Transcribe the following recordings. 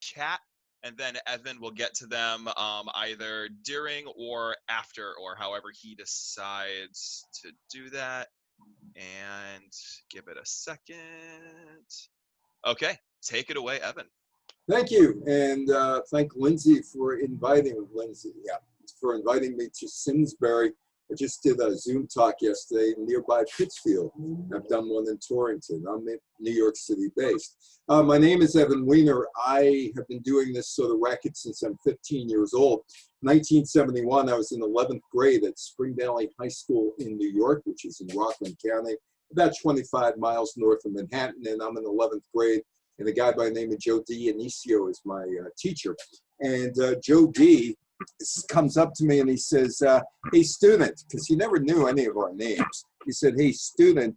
chat, and then Evan will get to them either during or after, or however he decides to do that. And give it a second. Okay, take it away, Evan. Thank you, and thank Lindsay for inviting me to Simsbury. I just did a Zoom talk yesterday in nearby Pittsfield. I've done one in Torrington. I'm New York City based. My name is Evan Weiner. I have been doing this sort of racket since I'm 15 years old. 1971, I was in 11th grade at Spring Valley High School in New York, which is in Rockland County, about 25 miles north of Manhattan, and I'm in 11th grade. And a guy by the name of Joe Dimaggio is my teacher. And Joe D comes up to me and he says, hey, student, because he never knew any of our names. He said, hey, student,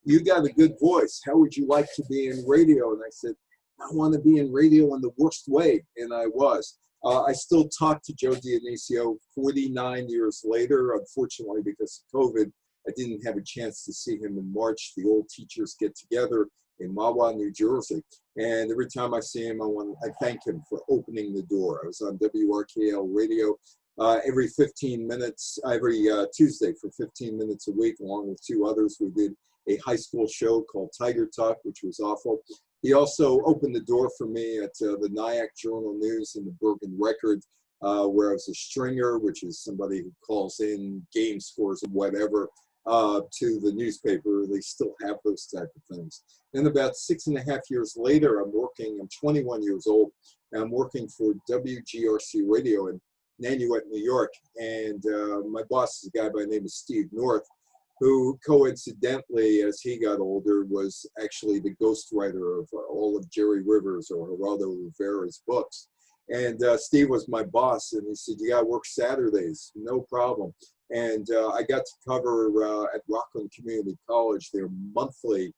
you got a good voice. How would you like to be in radio? And I said, I want to be in radio in the worst way. And I was. I still talk to Joe Dimaggio 49 years later. Unfortunately, because of COVID, I didn't have a chance to see him in March. The old teachers get together in Mahwah, New Jersey. And every time I see him, I thank him for opening the door. I was on WRKL radio every 15 minutes, every Tuesday for 15 minutes a week, along with two others. We did a high school show called Tiger Talk, which was awful. He also opened the door for me at the Nyack Journal News and the Bergen Record, where I was a stringer, which is somebody who calls in game scores or whatever, to the newspaper. They still have those type of things. Then about 6.5 years later, I'm 21 years old, and I'm working for WGRC Radio in Nanuet, New York. And my boss is a guy by the name of Steve North, who coincidentally, as he got older, was actually the ghostwriter of all of Jerry Rivers or Geraldo Rivera's books. And Steve was my boss, and he said, you got to work Saturdays, no problem. And I got to cover at Rockland Community College their monthly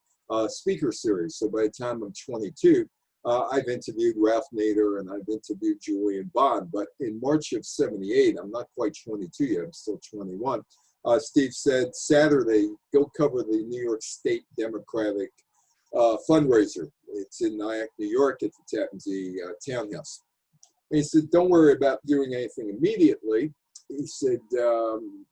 speaker series. So by the time I'm 22, I've interviewed Ralph Nader and I've interviewed Julian Bond. But in March of '78, I'm not quite 22 yet, I'm still 21. Steve said, Saturday, go cover the New York State Democratic fundraiser. It's in Nyack, New York at the Tappan Zee Townhouse. And he said, don't worry about doing anything immediately. He said,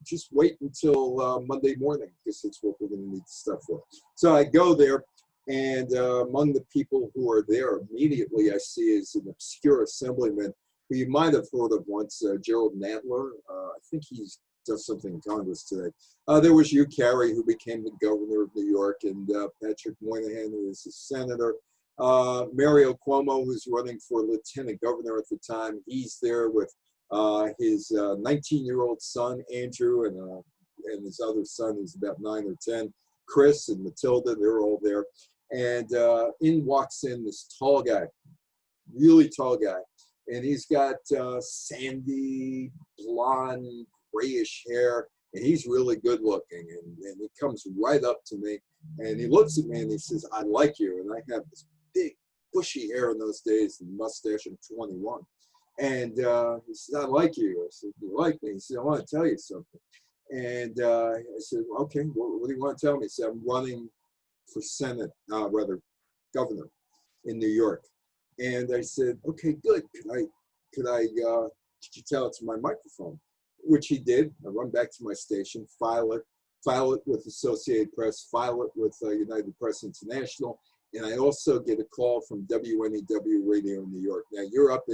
just wait until Monday morning, because it's what we're going to need stuff for. So I go there, and among the people who are there, immediately I see is an obscure assemblyman who you might have heard of once, Gerald Nadler. I think he does something in Congress today. There was Hugh Carey, who became the governor of New York, and Patrick Moynihan, who is a senator. Mario Cuomo, who's running for lieutenant governor at the time, he's there with his 19-year-old son, Andrew, and his other son, who's about 9 or 10, Chris and Matilda, they're all there. And in walks in this tall guy, really tall guy. And he's got sandy, blonde, grayish hair, and he's really good looking. And he comes right up to me, and he looks at me and he says, I like you. And I have this big, bushy hair in those days and mustache. I'm 21. And he said, I like you. I said, you like me? He said, I want to tell you something. And I said, okay, what do you want to tell me? He said, I'm running for Senate, governor in New York. And I said, okay, good. Could you tell it to my microphone? Which he did. I run back to my station, file it with Associated Press, file it with United Press International. And I also get a call from WNEW Radio in New York. Now, you're up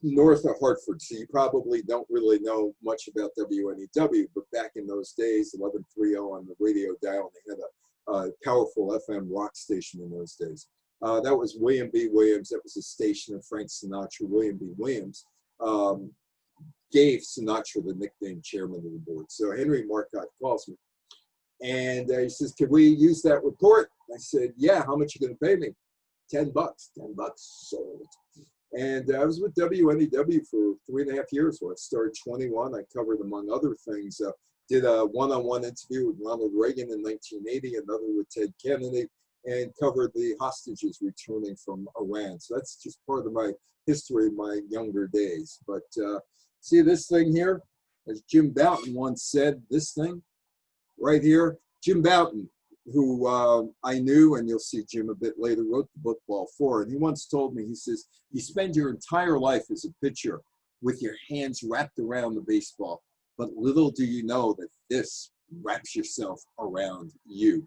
north of Hartford, so you probably don't really know much about WNEW, but back in those days, 1130 on the radio dial, they had a powerful FM rock station in those days. That was William B. Williams. That was a station of Frank Sinatra. William B. Williams gave Sinatra the nickname chairman of the board. So Henry Marcotte calls me, and he says, can we use that report? I said, yeah, how much are you going to pay me? $10. $10 sold. And I was with WNEW for 3.5 years. When I started 21, I covered, among other things, did a one-on-one interview with Ronald Reagan in 1980, another with Ted Kennedy, and covered the hostages returning from Iran. So that's just part of my history of my younger days. But see this thing here? As Jim Bouton once said, this thing right here, Jim Bouton, who I knew, and you'll see Jim a bit later, wrote the book Ball Four. And he once told me, he says, you spend your entire life as a pitcher with your hands wrapped around the baseball, but little do you know that this wraps yourself around you.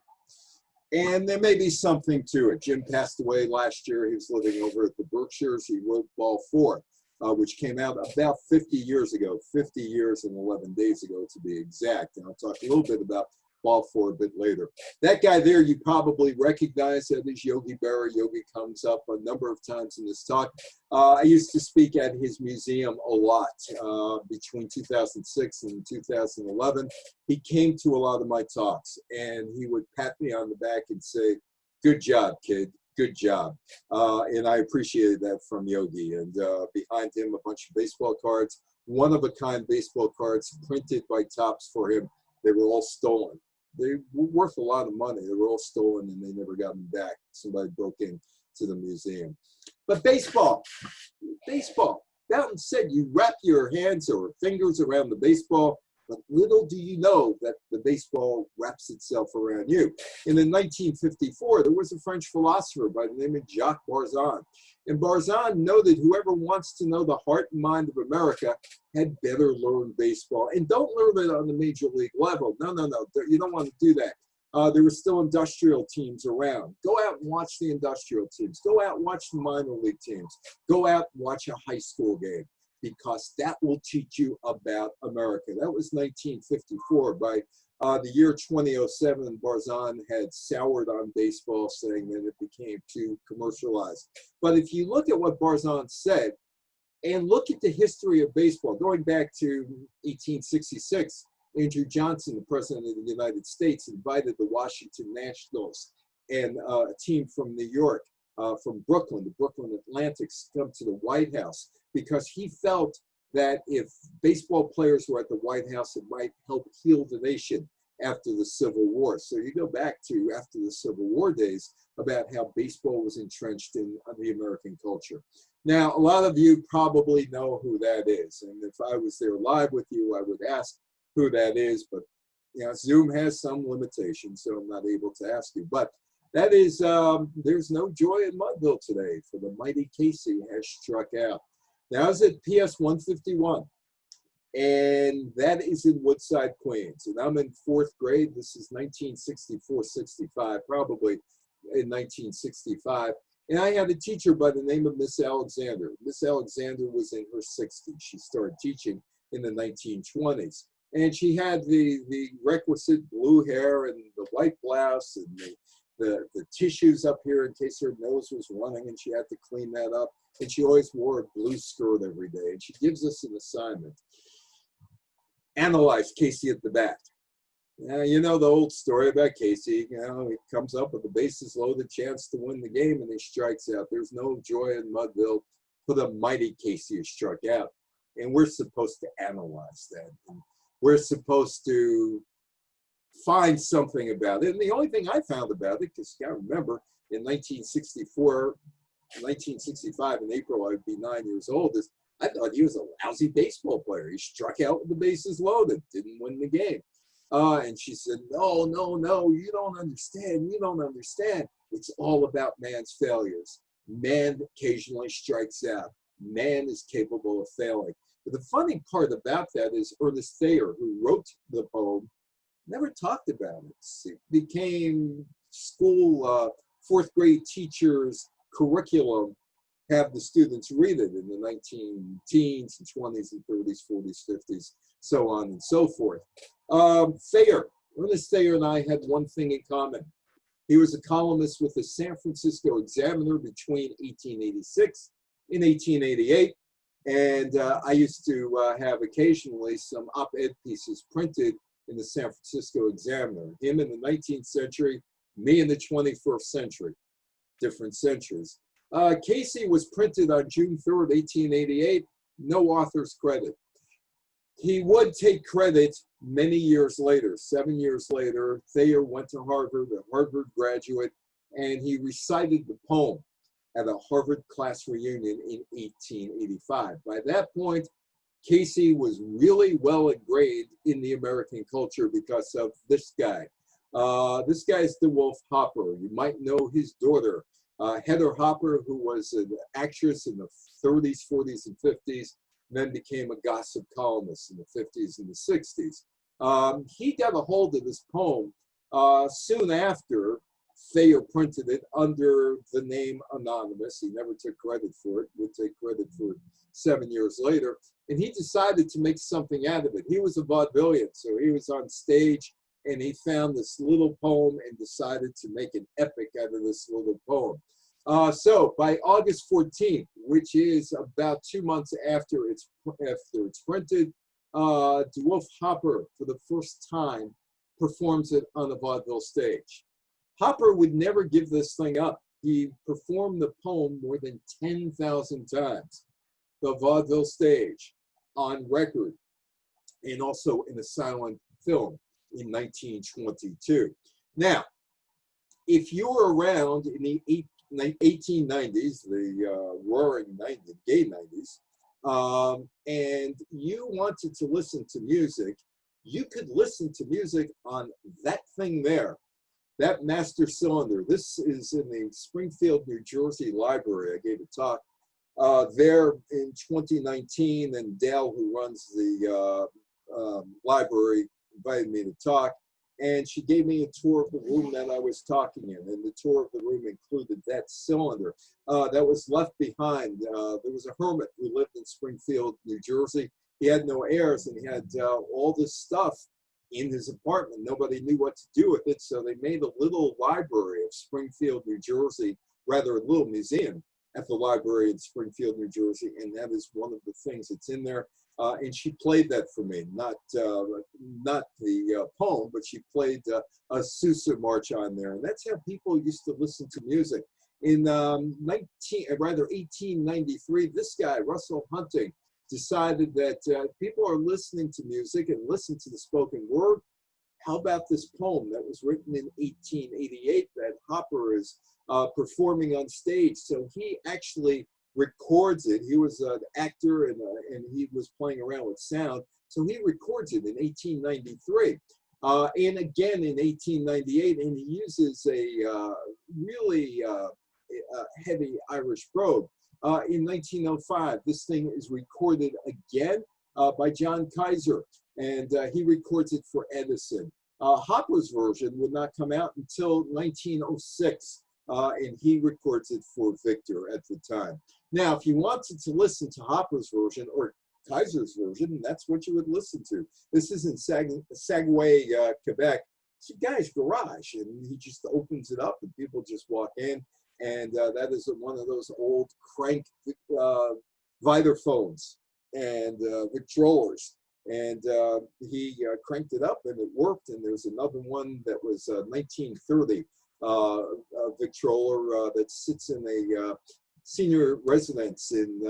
And there may be something to it. Jim passed away last year. He was living over at the Berkshires. He wrote Ball Four, which came out about 50 years ago, 50 years and 11 days ago to be exact. And I'll talk a little bit about Ball Four a bit later. That guy there you probably recognize. That is Yogi Berra. Yogi comes up a number of times in this talk. I used to speak at his museum a lot between 2006 and 2011. He came to a lot of my talks, and he would pat me on the back and say, good job, kid. Good job. And I appreciated that from Yogi. And behind him, a bunch of baseball cards, one-of-a-kind baseball cards printed by Topps for him. They were all stolen. They were worth a lot of money. They were all stolen, and they never got them back. Somebody broke into the museum. But baseball. Boughton said you wrap your hands or fingers around the baseball, but little do you know that the baseball wraps itself around you. And in 1954, there was a French philosopher by the name of Jacques Barzun. And Barzun noted whoever wants to know the heart and mind of America had better learn baseball. And don't learn it on the major league level. No. You don't want to do that. There were still industrial teams around. Go out and watch the industrial teams. Go out and watch the minor league teams. Go out and watch a high school game, because that will teach you about America. That was 1954. By the year 2007, Barzun had soured on baseball, saying that it became too commercialized. But if you look at what Barzun said, and look at the history of baseball, going back to 1866, Andrew Johnson, the president of the United States, invited the Washington Nationals and a team from New York, from Brooklyn, the Brooklyn Atlantics, to come to the White House, because he felt that if baseball players were at the White House, it might help heal the nation after the Civil War. So you go back to after the Civil War days about how baseball was entrenched in the American culture. Now, a lot of you probably know who that is. And if I was there live with you, I would ask who that is. But you know, Zoom has some limitations, so I'm not able to ask you. But that is, there's no joy in Mudville today, for the mighty Casey has struck out. Now, I was at PS 151, and that is in Woodside, Queens. And I'm in 4th grade. This is 1964-65, probably in 1965. And I had a teacher by the name of Miss Alexander. Miss Alexander was in her 60s. She started teaching in the 1920s. And she had the requisite blue hair and the white blouse and the tissues up here in case her nose was running and she had to clean that up. And she always wore a blue skirt every day. And she gives us an assignment. Analyze Casey at the bat. You know the old story about Casey. You know, he comes up with the bases loaded, chance to win the game, and he strikes out. There's no joy in Mudville for the mighty Casey who struck out. And we're supposed to analyze that. And we're supposed to find something about it. And the only thing I found about it, because you got to remember, in 1965, in April, I'd be 9 years old, is I thought he was a lousy baseball player. He struck out with the bases loaded, didn't win the game. And she said, no, you don't understand. You don't understand. It's all about man's failures. Man occasionally strikes out. Man is capable of failing. But the funny part about that is Ernest Thayer, who wrote the poem, never talked about it. It became school 4th grade teachers' curriculum, have the students read it in the 19-teens and 20s and 30s, 40s, 50s, so on and so forth. Thayer, Ernest Thayer and I had one thing in common. He was a columnist with the San Francisco Examiner between 1886 and 1888. And I used to have occasionally some op-ed pieces printed in the San Francisco Examiner. Him in the 19th century, me in the 21st century, different centuries. Casey was printed on June 3rd, 1888, no author's credit. He would take credit many years later. 7 years later, Thayer went to Harvard, a Harvard graduate, and he recited the poem at a Harvard class reunion in 1885. By that point, Casey was really well ingrained in the American culture because of this guy. This guy's DeWolf Hopper. You might know his daughter, Heather Hopper, who was an actress in the 30s, 40s, and 50s, and then became a gossip columnist in the 50s and the 60s. He got a hold of this poem soon after. Thayer printed it under the name Anonymous. He never took credit for it, would take credit for it 7 years later. And he decided to make something out of it. He was a vaudevillian, so he was on stage and he found this little poem and decided to make an epic out of this little poem. So by August 14th, which is about 2 months after it's printed, DeWolf Hopper, for the first time, performs it on a vaudeville stage. Hopper would never give this thing up. He performed the poem more than 10,000 times, the vaudeville stage, on record, and also in a silent film in 1922. Now, if you were around in the 1890s, the roaring 90s, gay 90s, and you wanted to listen to music, you could listen to music on that thing there, that master cylinder. This is in the Springfield, New Jersey library. I gave a talk there in 2019, and Dale, who runs the library, invited me to talk, and she gave me a tour of the room that I was talking in, and the tour of the room included that cylinder that was left behind. There was a hermit who lived in Springfield, New Jersey. He had no heirs, and he had all this stuff in his apartment. Nobody knew what to do with it, so they made a little library of Springfield, New Jersey, rather a little museum at the library in Springfield, New Jersey, and that is one of the things that's in there. And she played that for me, not the poem, but she played a Sousa march on there, and that's how people used to listen to music. In 1893, this guy, Russell Hunting, decided that people are listening to music and listen to the spoken word. How about this poem that was written in 1888 that Hopper is performing on stage? So he actually records it. He was an actor and he was playing around with sound. So he records it in 1893. And again in 1898, and he uses a really heavy Irish brogue. In 1905, this thing is recorded again by John Kaiser, and he records it for Edison. Hopper's version would not come out until 1906, and he records it for Victor at the time. Now, if you wanted to listen to Hopper's version or Kaiser's version, that's what you would listen to. This is in Sagaway, Quebec. It's a guy's garage, and he just opens it up, and people just walk in. And that is one of those old crank Vitaphone and Victrolas. And he cranked it up and it worked. And there's another one that was 1930 Victrola that sits in a senior residence in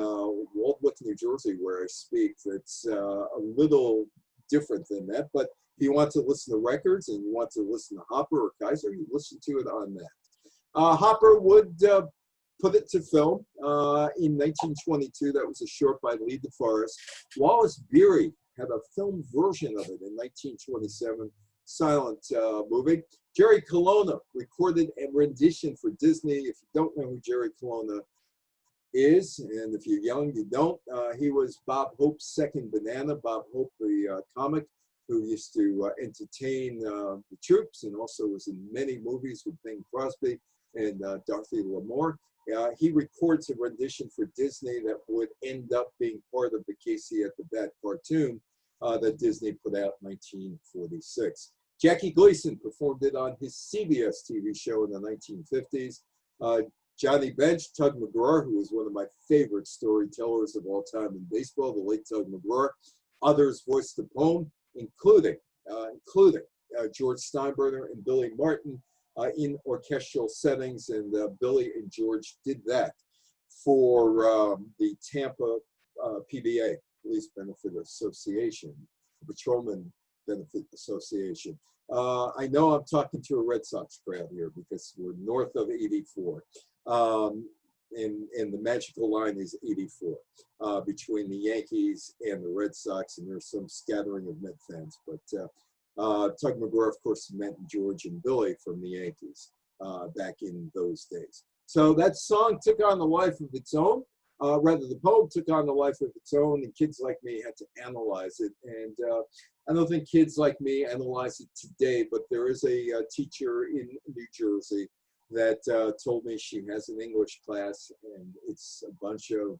Waldwick, New Jersey, where I speak. That's a little different than that. But if you want to listen to records and you want to listen to Hopper or Kaiser, you listen to it on that. Hopper would put it to film in 1922. That was a short by Lee DeForest. Wallace Beery had a film version of it in 1927, silent movie. Jerry Colonna recorded a rendition for Disney. If you don't know who Jerry Colonna is, and if you're young, you don't. He was Bob Hope's second banana. Bob Hope, the comic, who used to entertain the troops and also was in many movies with Bing Crosby and Dorothy Lamour. He records a rendition for Disney that would end up being part of the Casey at the Bat cartoon that Disney put out in 1946. Jackie Gleason performed it on his CBS TV show in the 1950s. Johnny Bench, Tug McGraw, who is one of my favorite storytellers of all time in baseball, the late Tug McGraw. Others voiced the poem, including George Steinbrenner and Billy Martin, in orchestral settings, and Billy and George did that for the Tampa PBA, Police Benefit Association, Patrolman Benefit Association. I know I'm talking to a Red Sox crowd here because we're north of 84, and the magical line is 84 between the Yankees and the Red Sox, and there's some scattering of Met fans, but Tug McGraw, of course, meant George and Billy from the Yankees back in those days. So that song took on a life of its own. Rather, the poem took on a life of its own, and kids like me had to analyze it. And I don't think kids like me analyze it today, but there is a teacher in New Jersey that told me she has an English class, and it's a bunch of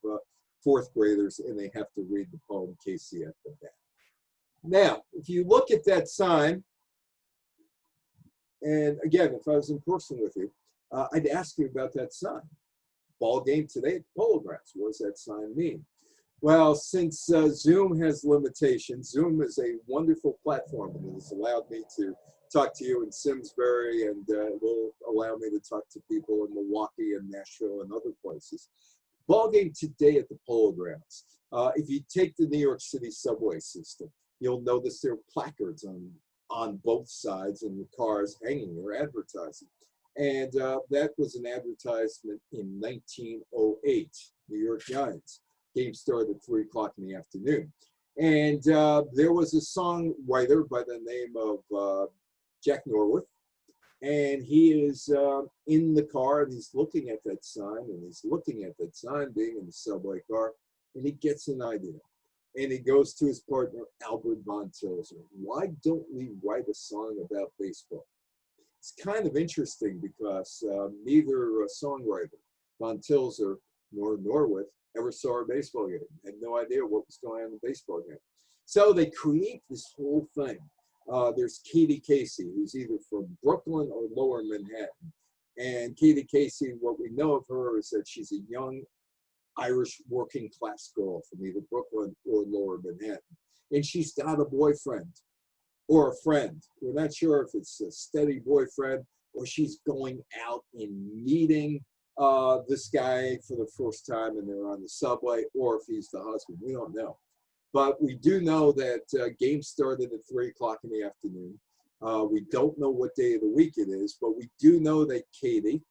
fourth graders, and they have to read the poem Casey at the Bat. Now, if you look at that sign, and again, if I was in person with you, I'd ask you about that sign. Ball game today at the Polo Grounds. What does that sign mean? Well, since Zoom has limitations, Zoom is a wonderful platform, and it has allowed me to talk to you in Simsbury, and will allow me to talk to people in Milwaukee and Nashville and other places. Ball game today at the Polo Grounds. If you take the New York City subway system, you'll notice there are placards on both sides in the cars hanging or advertising. And that was an advertisement in 1908, New York Giants. Game started at 3 o'clock in the afternoon. And there was a songwriter by the name of Jack Norworth. And he is in the car, and he's looking at that sign, and he's looking at that sign being in the subway car, and he gets an idea. And he goes to his partner, Albert Von Tilzer. Why don't we write a song about baseball? It's kind of interesting because neither songwriter, Von Tilzer nor Norworth, ever saw a baseball game, had no idea what was going on in the baseball game. So they create this whole thing. There's Katie Casey, who's either from Brooklyn or Lower Manhattan. And Katie Casey, what we know of her is that she's a young Irish working class girl from either Brooklyn or Lower Manhattan. And she's got a boyfriend or a friend. We're not sure if it's a steady boyfriend or she's going out and meeting this guy for the first time and they're on the subway, or if he's the husband. We don't know. But we do know that game started at 3 o'clock in the afternoon. We don't know what day of the week it is, but we do know that Katie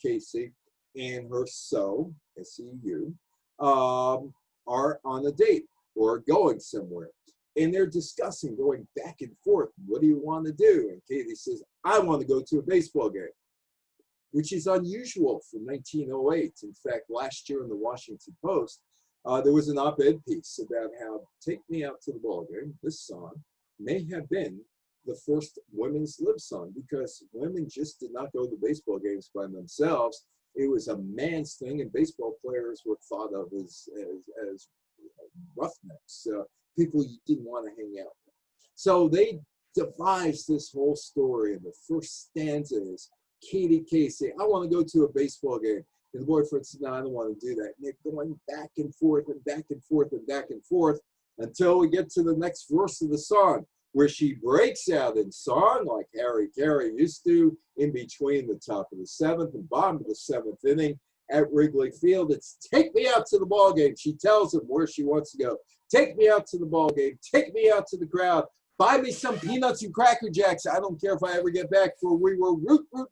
Casey, and her S-E-U, are on a date or going somewhere. And they're discussing, going back and forth, what do you want to do? And Katie says, I want to go to a baseball game, which is unusual for 1908. In fact, last year in the Washington Post, there was an op-ed piece about how Take Me Out to the Ball Game, this song, may have been the first women's lib song, because women just did not go to baseball games by themselves. It was a man's thing, and baseball players were thought of as roughnecks, people you didn't want to hang out with. So they devised this whole story, and the first stanza is Katie Casey, I want to go to a baseball game. And the boyfriend said, no, I don't want to do that. And they're going back and forth and back and forth and back and forth until we get to the next verse of the song, where she breaks out in song like Harry Carey used to, in between the top of the 7th and bottom of the 7th inning at Wrigley Field. It's take me out to the ball game. She tells him where she wants to go. Take me out to the ball game. Take me out to the crowd. Buy me some peanuts and Cracker Jacks. I don't care if I ever get back, for we will root for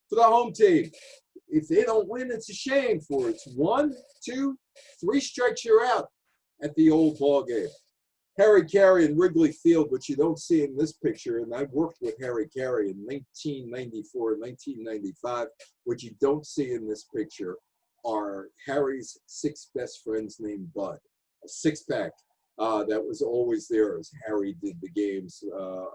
the home team. If they don't win, it's a shame, for it's 1, 2, 3 strikes, you're out at the old ball game. Harry Carey in Wrigley Field, which you don't see in this picture, and I've worked with Harry Carey in 1994, 1995. What you don't see in this picture are Harry's 6 best friends named Bud, a 6-pack that was always there as Harry did the games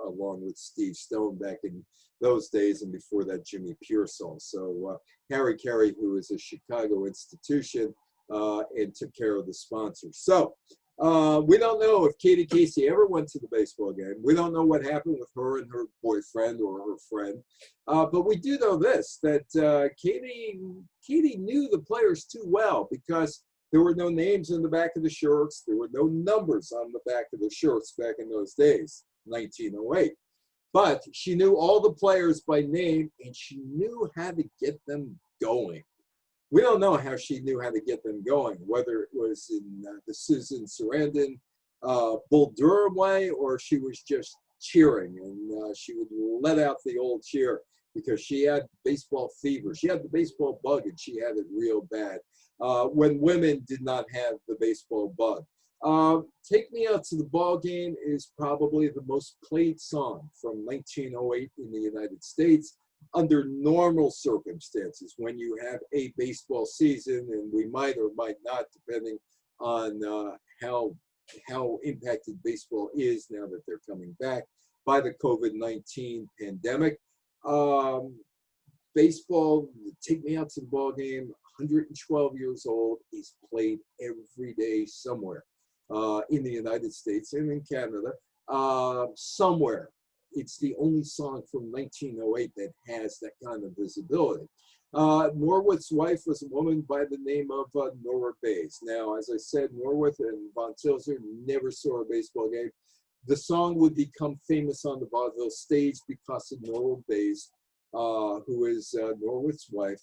along with Steve Stone back in those days, and before that Jimmy Pearsall. So Harry Carey, who is a Chicago institution, and took care of the sponsors. So we don't know if Katie Casey ever went to the baseball game. We don't know what happened with her and her boyfriend or her friend. But we do know this, that Katie knew the players too well, because there were no names in the back of the shirts. There were no numbers on the back of the shirts back in those days, 1908. But she knew all the players by name, and she knew how to get them going. We don't know how she knew how to get them going, whether it was in the Susan Sarandon, Bull Durham way, or she was just cheering, and she would let out the old cheer because she had baseball fever. She had the baseball bug, and she had it real bad when women did not have the baseball bug. Take Me Out to the Ball Game is probably the most played song from 1908 in the United States under normal circumstances, when you have a baseball season, and we might or might not, depending on how impacted baseball is now that they're coming back by the COVID-19 pandemic. Baseball, Take Me Out to the Ball Game, 112 years old, is played every day somewhere in the United States and in Canada, somewhere. It's the only song from 1908 that has that kind of visibility. Norwith's wife was a woman by the name of Nora Bayes. Now, as I said, Norwith and Von Tilzer never saw a baseball game. The song would become famous on the vaudeville stage because of Nora Bayes, who is Norwith's wife.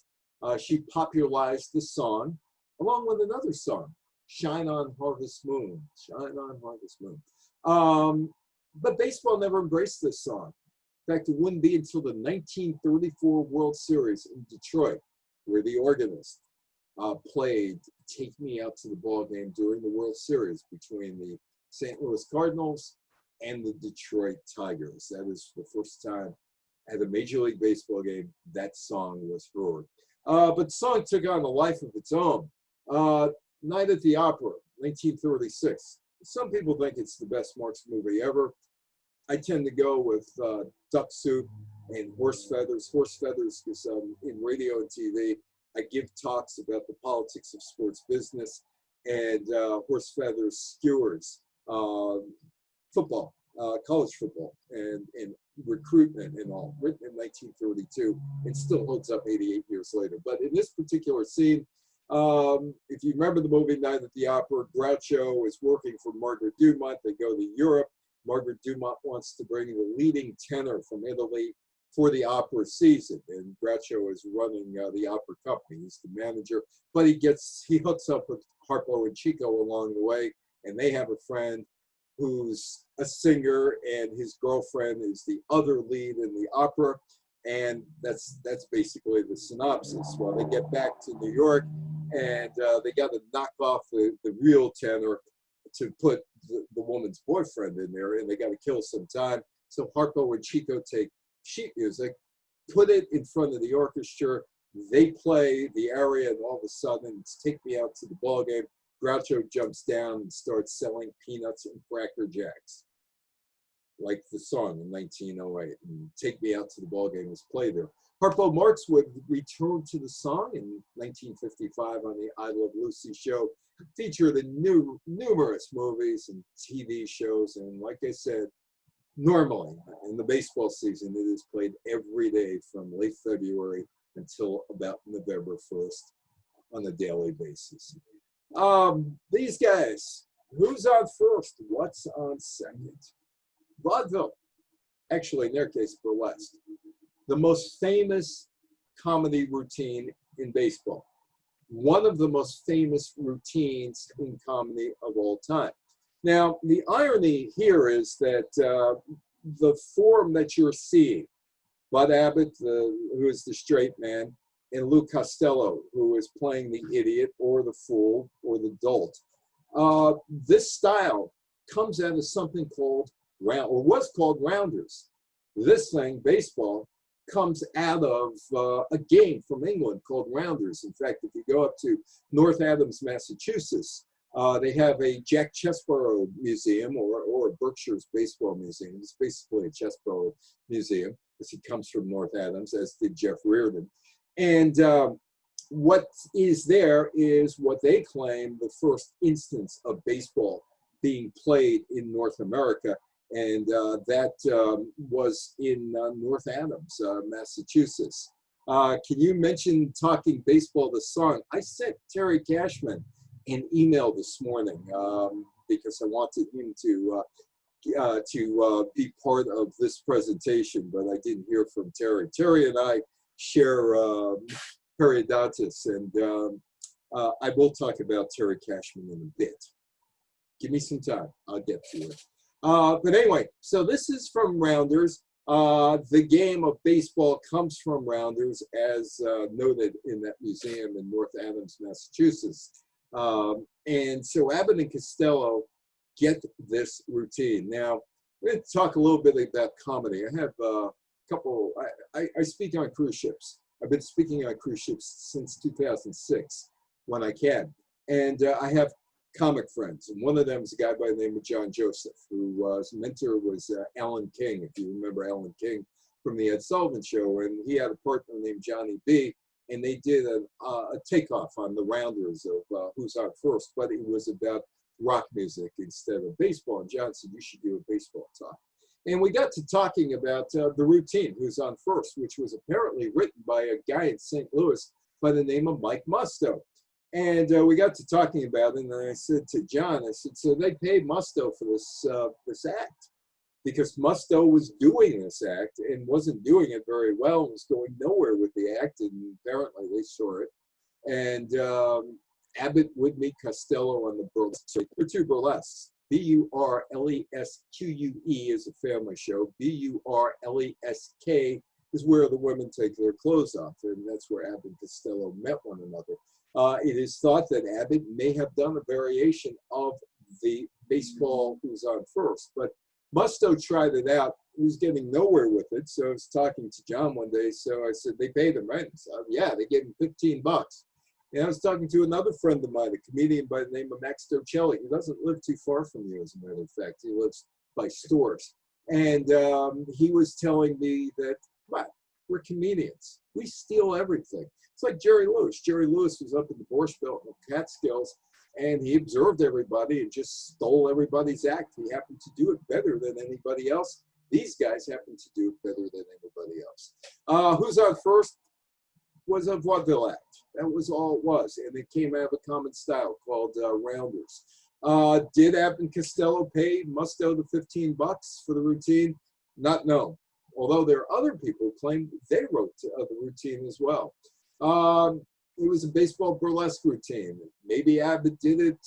She popularized the song along with another song, Shine on Harvest Moon, Shine on Harvest Moon. But baseball never embraced this song. In fact, it wouldn't be until the 1934 World Series in Detroit, where the organist played Take Me Out to the Ball Game during the World Series between the St. Louis Cardinals and the Detroit Tigers. That was the first time at a Major League Baseball game that song was heard. But the song took on a life of its own. Night at the Opera, 1936. Some people think it's the best Marx movie ever. I tend to go with Duck Soup and Horse Feathers. Horse Feathers is in radio and TV. I give talks about the politics of sports business, and Horse Feathers skewers football, college football, and recruitment and all, written in 1932 and still holds up 88 years later. But in this particular scene, if you remember the movie Night at the Opera, Groucho is working for Margaret Dumont. They go to Europe. Margaret Dumont wants to bring the leading tenor from Italy for the opera season, and Groucho is running the opera company. He's the manager, but he hooks up with Harpo and Chico along the way, and they have a friend who's a singer, and his girlfriend is the other lead in the opera, and that's basically the synopsis. Well, they get back to New York, and they got to knock off the real tenor to put the woman's boyfriend in there, and they got to kill some time. So Harpo and Chico take sheet music, put it in front of the orchestra, they play the aria, and all of a sudden it's Take Me Out to the Ball Game. Groucho jumps down and starts selling peanuts and Cracker Jacks, like the song in 1908. And Take Me Out to the Ball Game was played there. Harpo Marx would return to the song in 1955 on the I Love Lucy show, featured in numerous movies and TV shows. And like I said, normally in the baseball season, it is played every day from late February until about November 1st on a daily basis. These guys, who's on first? What's on second? Vaudeville. Actually, in their case, burlesque. The most famous comedy routine in baseball. One of the most famous routines in comedy of all time. Now, the irony here is that the form that you're seeing, Bud Abbott, who is the straight man, and Lou Costello, who is playing the idiot or the fool or the dolt, this style comes out of something called, or was called, rounders. This thing, baseball, comes out of a game from England called rounders. In fact, if you go up to North Adams, Massachusetts, they have a Jack Chesborough Museum, or Berkshire's Baseball Museum. It's basically a Chesborough Museum, because he comes from North Adams, as did Jeff Reardon. And what is there is what they claim the first instance of baseball being played in North America. And that was in North Adams, Massachusetts. Can you mention Talking Baseball, the song? I sent Terry Cashman an email this morning because I wanted him to be part of this presentation, but I didn't hear from Terry. Terry and I share periodontitis, and I will talk about Terry Cashman in a bit. Give me some time. I'll get to it. But anyway, so this is from Rounders. The game of baseball comes from Rounders, as noted in that museum in North Adams, Massachusetts. And so Abbott and Costello get this routine. Now, we're going to talk a little bit about comedy. I have a couple, I speak on cruise ships. I've been speaking on cruise ships since 2006 when I can. And I have comic friends. And one of them is a guy by the name of John Joseph, whose mentor was Alan King, if you remember Alan King from the Ed Sullivan Show. And he had a partner named Johnny B. And they did a takeoff on the rounders of Who's On First, but it was about rock music instead of baseball. And John said, you should do a baseball talk. And we got to talking about the routine, Who's On First, which was apparently written by a guy in St. Louis by the name of Mike Musto. And we got to talking about it, and I said to John, I said, so they paid Musto for this act, because Musto was doing this act and wasn't doing it very well, and was going nowhere with the act, and apparently they saw it. And Abbott would meet Costello on the burlesque. There were two burlesques. Burlesque is a family show. Burlesk is where the women take their clothes off, and that's where Abbott and Costello met one another. It is thought that Abbott may have done a variation of the baseball Who's On First, but Musto tried it out. He was getting nowhere with it, so I was talking to John one day, so I said, they paid him, right? So, yeah, they gave him $15. And I was talking to another friend of mine, a comedian by the name of Max Docelli. He doesn't live too far from you, as a matter of fact. He lives by Stores. And he was telling me that, what, we're comedians. We steal everything. It's like Jerry Lewis. Jerry Lewis was up in the Borscht Belt in the Catskills, and he observed everybody and just stole everybody's act. He happened to do it better than anybody else. These guys happen to do it better than anybody else. Who's On First was a vaudeville act. That was all it was. And it came out of a common style called Rounders. Did Abbott and Costello pay Musto the $15 for the routine? Not known. Although there are other people who claim they wrote the routine as well. It was a baseball burlesque routine. Maybe Abbott did it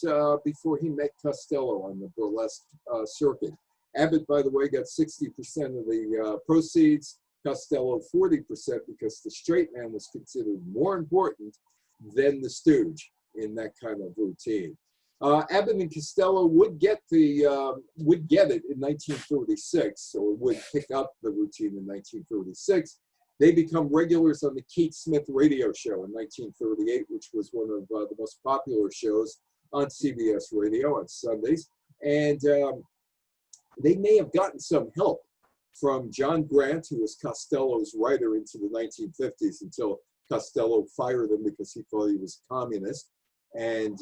before he met Costello on the burlesque circuit. Abbott, by the way, got 60% of the proceeds, Costello 40%, because the straight man was considered more important than the stooge in that kind of routine. Abbott and Costello would get it in 1936, or would pick up the routine in 1936. They become regulars on the Kate Smith radio show in 1938, which was one of the most popular shows on CBS radio on Sundays. And they may have gotten some help from John Grant, who was Costello's writer into the 1950s, until Costello fired him because he thought he was a communist. And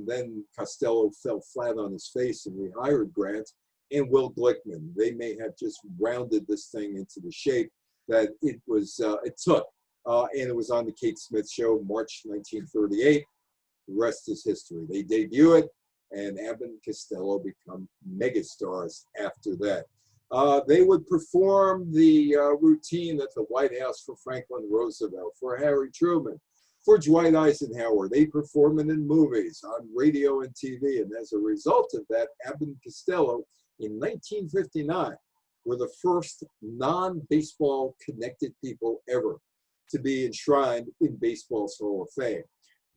then Costello fell flat on his face and rehired Grant and Will Glickman. They may have just rounded this thing into the shape that it took. And it was on the Kate Smith show, March 1938. The rest is history. They debut it, and Abbott and Costello become megastars after that. They would perform the routine at the White House for Franklin Roosevelt, for Harry Truman, for Dwight Eisenhower. They perform it in movies, on radio and TV. And as a result of that, Abbott and Costello in 1959 were the first non-baseball connected people ever to be enshrined in baseball's Hall of Fame.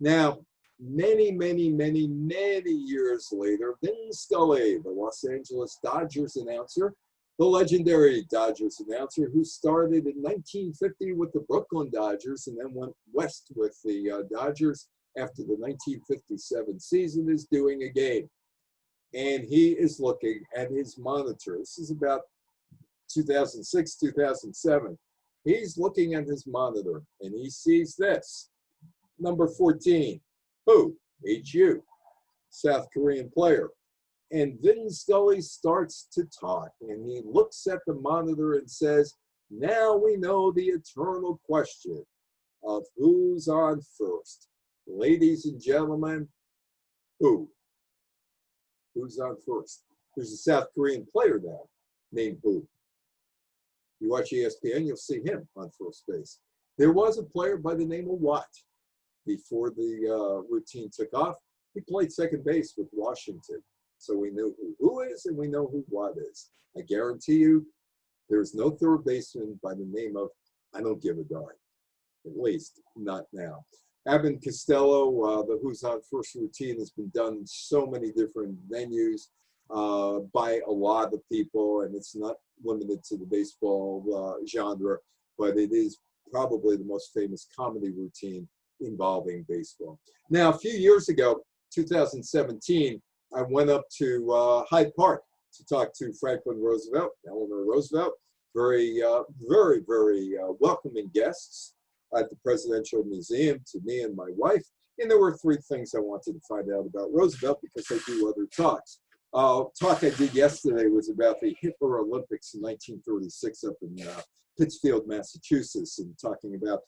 Now, many, many, many, many years later, Vin Scully, the Los Angeles Dodgers announcer, the legendary Dodgers announcer, who started in 1950 with the Brooklyn Dodgers and then went west with the Dodgers after the 1957 season, is doing a game. And he is looking at his monitor. This is about 2006, 2007. He's looking at his monitor and he sees this. Number 14, who? H.U., South Korean player. And Vin Scully starts to talk, and he looks at the monitor and says, now we know the eternal question of who's on first. Ladies and gentlemen, who? Who's on first? There's a South Korean player now named Who. You watch ESPN, you'll see him on first base. There was a player by the name of Watt before the routine took off. He played second base with Washington. So we know who is and we know who Watt is. I guarantee you there's no third baseman by the name of I don't give a darn. At least not now. Abbott and Costello, the Who's On First routine has been done in so many different venues by a lot of people, and it's not limited to the baseball genre, but it is probably the most famous comedy routine involving baseball. Now, a few years ago, 2017, I went up to Hyde Park to talk to Franklin Roosevelt, Eleanor Roosevelt, very welcoming guests at the Presidential Museum to me and my wife. And there were three things I wanted to find out about Roosevelt because I do other talks. Talk I did yesterday was about the Hitler Olympics in 1936 up in Pittsfield, Massachusetts, and talking about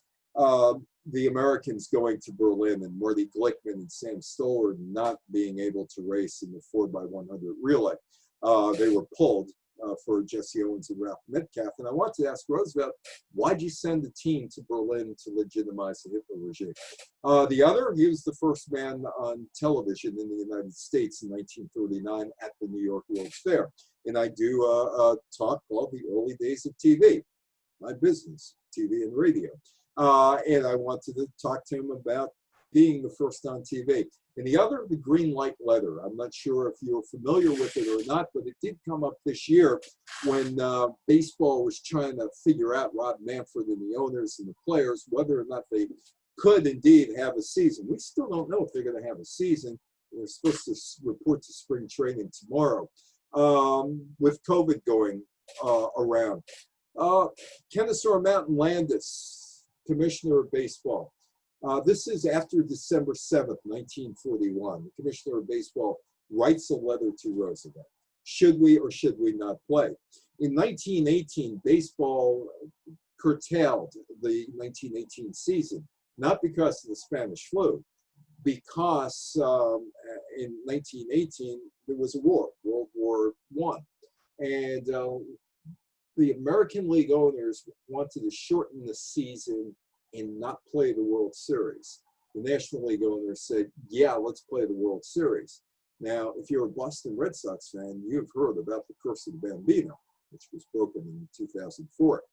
the Americans going to Berlin and Marty Glickman and Sam Stoller not being able to race in the 4x100 relay. They were pulled for Jesse Owens and Ralph Metcalfe. And I wanted to ask Roosevelt, why'd you send the team to Berlin to legitimize the Hitler regime? The other, he was the first man on television in the United States in 1939 at the New York World's Fair. And I do a talk called The Early Days of TV, my business, TV and radio. And I wanted to talk to him about being the first on TV. And the other, the green light letter. I'm not sure if you're familiar with it or not, but it did come up this year when baseball was trying to figure out, Rob Manfred and the owners and the players, whether or not they could indeed have a season. We still don't know if they're going to have a season. They're supposed to report to spring training tomorrow. With COVID going around. Kennesaw Mountain Landis, Commissioner of Baseball. This is after December 7th, 1941. The Commissioner of Baseball writes a letter to Roosevelt. Should we or should we not play? In 1918, baseball curtailed the 1918 season, not because of the Spanish flu, because in 1918, there was a war, World War I. And the American League owners wanted to shorten the season and not play the World Series. The National League owners said, yeah, let's play the World Series. Now, if you're a Boston Red Sox fan, you've heard about the curse of the Bambino, which was broken in 2004.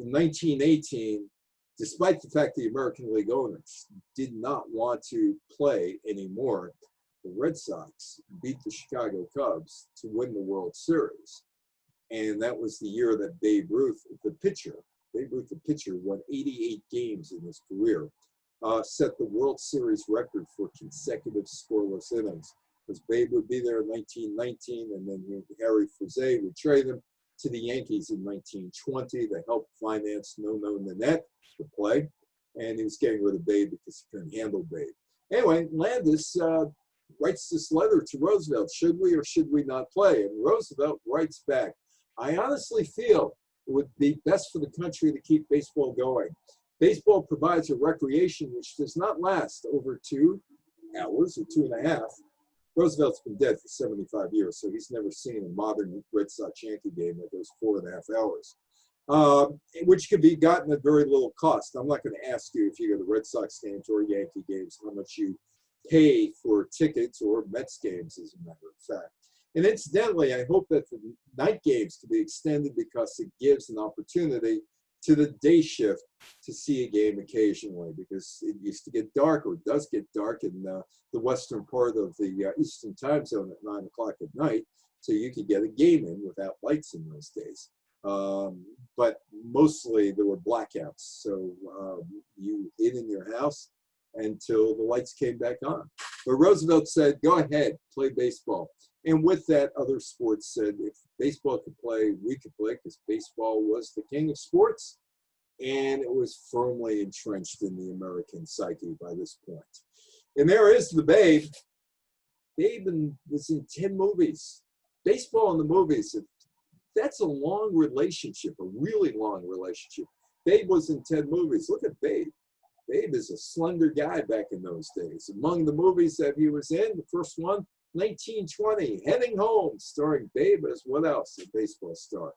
In 1918, despite the fact the American League owners did not want to play anymore, the Red Sox beat the Chicago Cubs to win the World Series. And that was the year that Babe Ruth, the pitcher, won 88 games in his career, set the World Series record for consecutive scoreless innings. Because Babe would be there in 1919, and then Harry Frazee would trade him to the Yankees in 1920. They helped finance No Nanette to play, and he was getting rid of Babe because he couldn't handle Babe. Anyway, Landis writes this letter to Roosevelt, should we or should we not play? And Roosevelt writes back, I honestly feel it would be best for the country to keep baseball going. Baseball provides a recreation which does not last over 2 hours or 2.5. Roosevelt's been dead for 75 years, so he's never seen a modern Red Sox-Yankee game that goes 4.5 hours, which can be gotten at very little cost. I'm not going to ask you if you go to Red Sox games or Yankee games how much you pay for tickets or Mets games, as a matter of fact. And incidentally, I hope that the night games can be extended because it gives an opportunity to the day shift to see a game occasionally, because it used to get dark, or does get dark in the western part of the Eastern time zone at 9 o'clock at night, so you could get a game in without lights in those days. But mostly there were blackouts, so you hid in your house until the lights came back on. But Roosevelt said, go ahead, play baseball. And with that, other sports said, if baseball could play, we could play, because baseball was the king of sports, and it was firmly entrenched in the American psyche by this point. And there is the Babe. Babe was in 10 movies. Baseball in the movies, that's a long relationship, a really long relationship. Babe was in 10 movies. Look at Babe. Babe is a slender guy back in those days. Among the movies that he was in, the first one, 1920, Heading Home, starring Babe as what else? A baseball star.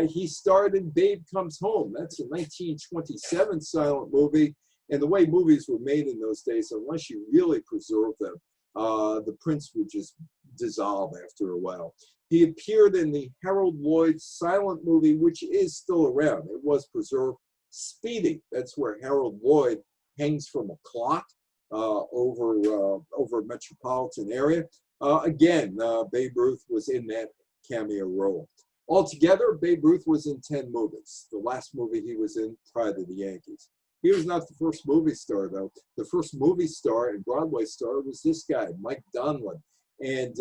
He starred in Babe Comes Home. That's a 1927 silent movie. And the way movies were made in those days, unless you really preserve them, the prints would just dissolve after a while. He appeared in the Harold Lloyd silent movie, which is still around. It was preserved. Speedy, that's where Harold Lloyd hangs from a clock over a metropolitan area. Again, Babe Ruth was in that cameo role. Altogether, Babe Ruth was in 10 movies. The last movie he was in prior to the Yankees. He was not the first movie star, though. The first movie star and Broadway star was this guy, Mike Donlin. And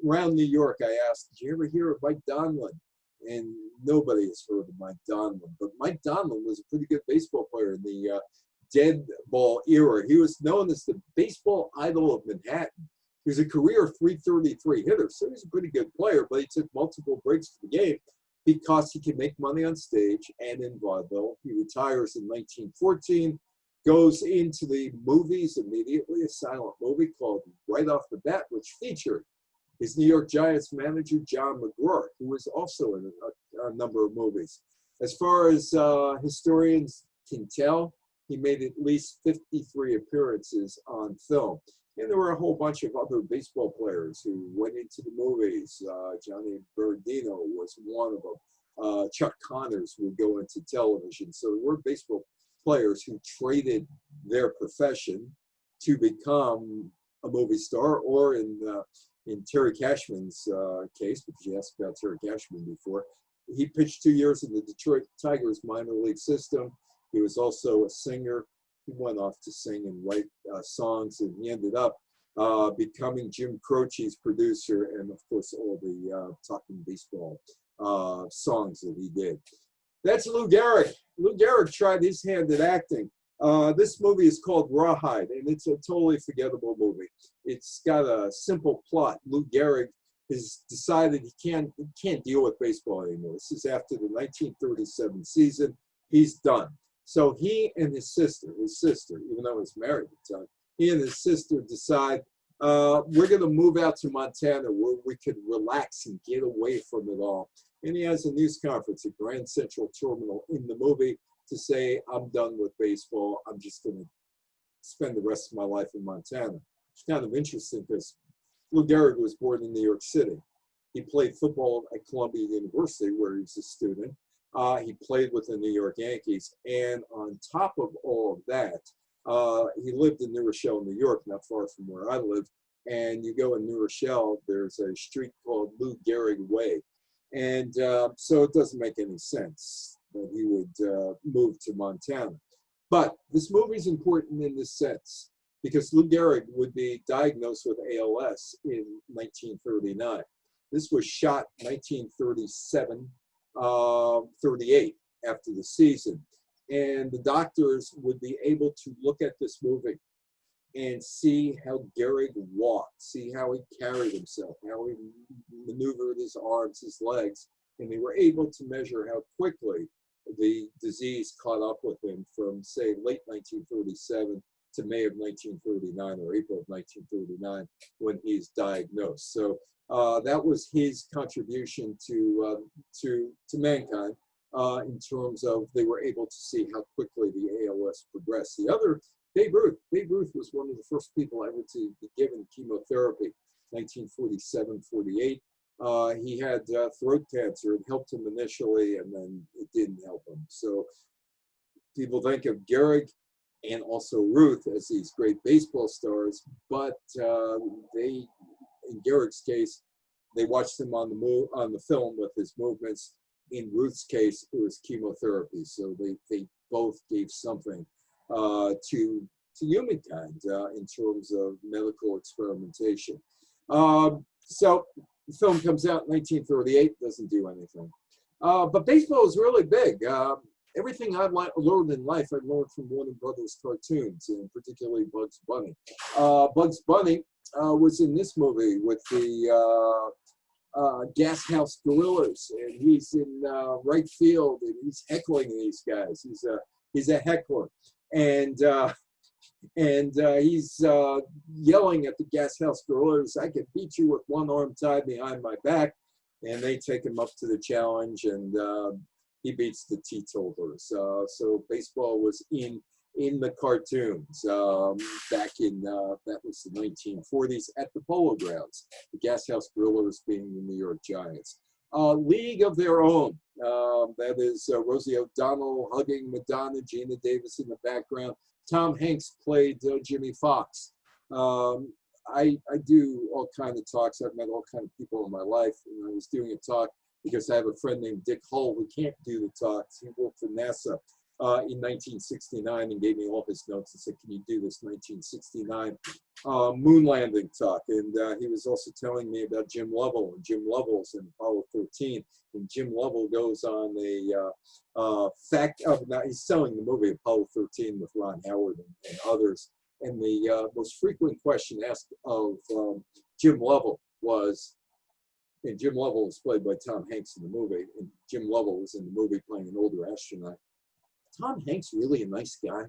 around New York, I asked, did you ever hear of Mike Donlin? And nobody has heard of Mike Donlin. But Mike Donlin was a pretty good baseball player in the dead ball era. He was known as the baseball idol of Manhattan. He was a career 333 hitter, so he was a pretty good player, but he took multiple breaks for the game because he could make money on stage and in vaudeville. He retires in 1914, goes into the movies immediately, a silent movie called Right Off the Bat, which featured his New York Giants manager, John McGraw, who was also in a number of movies. As far as historians can tell, he made at least 53 appearances on film. And there were a whole bunch of other baseball players who went into the movies. Johnny Bernardino was one of them. Chuck Connors would go into television. So there were baseball players who traded their profession to become a movie star, or in Terry Cashman's case, because you asked about Terry Cashman before, he pitched 2 years in the Detroit Tigers minor league system. He was also a singer. He went off to sing and write songs, and he ended up becoming Jim Croce's producer, and of course all the talking baseball songs that he did. That's Lou Gehrig. Lou Gehrig tried his hand at acting. This movie is called Rawhide, and it's a totally forgettable movie. It's got a simple plot. Lou Gehrig has decided he can't deal with baseball anymore. This is after the 1937 season. He's done. So he and his sister, even though he's married at the time, he and his sister decide, we're going to move out to Montana where we could relax and get away from it all. And he has a news conference at Grand Central Terminal in the movie to say, I'm done with baseball. I'm just going to spend the rest of my life in Montana. It's kind of interesting because Lou Gehrig was born in New York City. He played football at Columbia University, where he was a student. He played with the New York Yankees. And on top of all of that, he lived in New Rochelle, New York, not far from where I live. And you go in New Rochelle, there's a street called Lou Gehrig Way. And so it doesn't make any sense that he would move to Montana. But this movie is important in this sense, because Lou Gehrig would be diagnosed with ALS in 1939. This was shot 1937, 38 after the season. And the doctors would be able to look at this movie and see how Gehrig walked, see how he carried himself, how he maneuvered his arms, his legs, and they were able to measure how quickly the disease caught up with him from, say, late 1937 to May of 1939 or April of 1939 when he's diagnosed. So that was his contribution to mankind in terms of they were able to see how quickly the ALS progressed. The other, Babe Ruth. Babe Ruth was one of the first people ever to be given chemotherapy, 1947, 48. He had throat cancer. It helped him initially, and then it didn't help him. So people think of Gehrig and also Ruth as these great baseball stars, but they, in Gehrig's case, they watched him on the film with his movements. In Ruth's case, it was chemotherapy. So they both gave something to humankind in terms of medical experimentation. So the film comes out in 1938, doesn't do anything. But baseball is really big. Everything I've learned in life, I've learned from Warner Brothers cartoons, and particularly Bugs Bunny. Bugs Bunny was in this movie with the Gas House Gorillas, and he's in right field, and he's heckling these guys. He's a heckler, and he's yelling at the Gas House Gorillas, "I can beat you with one arm tied behind my back," and they take him up to the challenge, and he beats the teetotalers. So baseball was in the cartoons back in, that was the 1940s at the Polo Grounds, the Gas House Gorillas being the New York Giants. League of Their Own. That is Rosie O'Donnell hugging Madonna, Gina Davis in the background. Tom Hanks played Jimmy Fox. I do all kinds of talks. I've met all kinds of people in my life. And I was doing a talk because I have a friend named Dick Hull who can't do the talks. He worked for NASA in 1969 and gave me all his notes and said, can you do this 1969 moon landing talk? And he was also telling me about Jim Lovell, and Jim Lovell's in Apollo 13. And Jim Lovell goes on now he's selling the movie Apollo 13 with Ron Howard and others. And the most frequent question asked of Jim Lovell was, and Jim Lovell was played by Tom Hanks in the movie, and Jim Lovell was in the movie playing an older astronaut. Tom Hanks really a nice guy?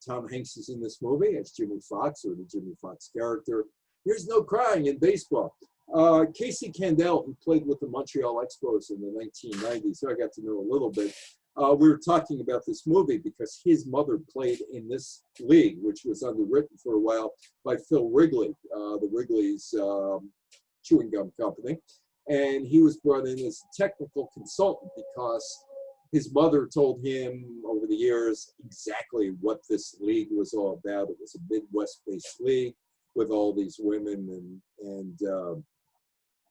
Tom Hanks is in this movie as Jimmy Fox, or the Jimmy Fox character. There's no crying in baseball. Casey Candell, who played with the Montreal Expos in the 1990s, so I got to know a little bit. We were talking about this movie because his mother played in this league, which was underwritten for a while by Phil Wrigley, the Wrigley's chewing gum company. And he was brought in as a technical consultant because his mother told him over the years exactly what this league was all about. It was a Midwest-based league with all these women, and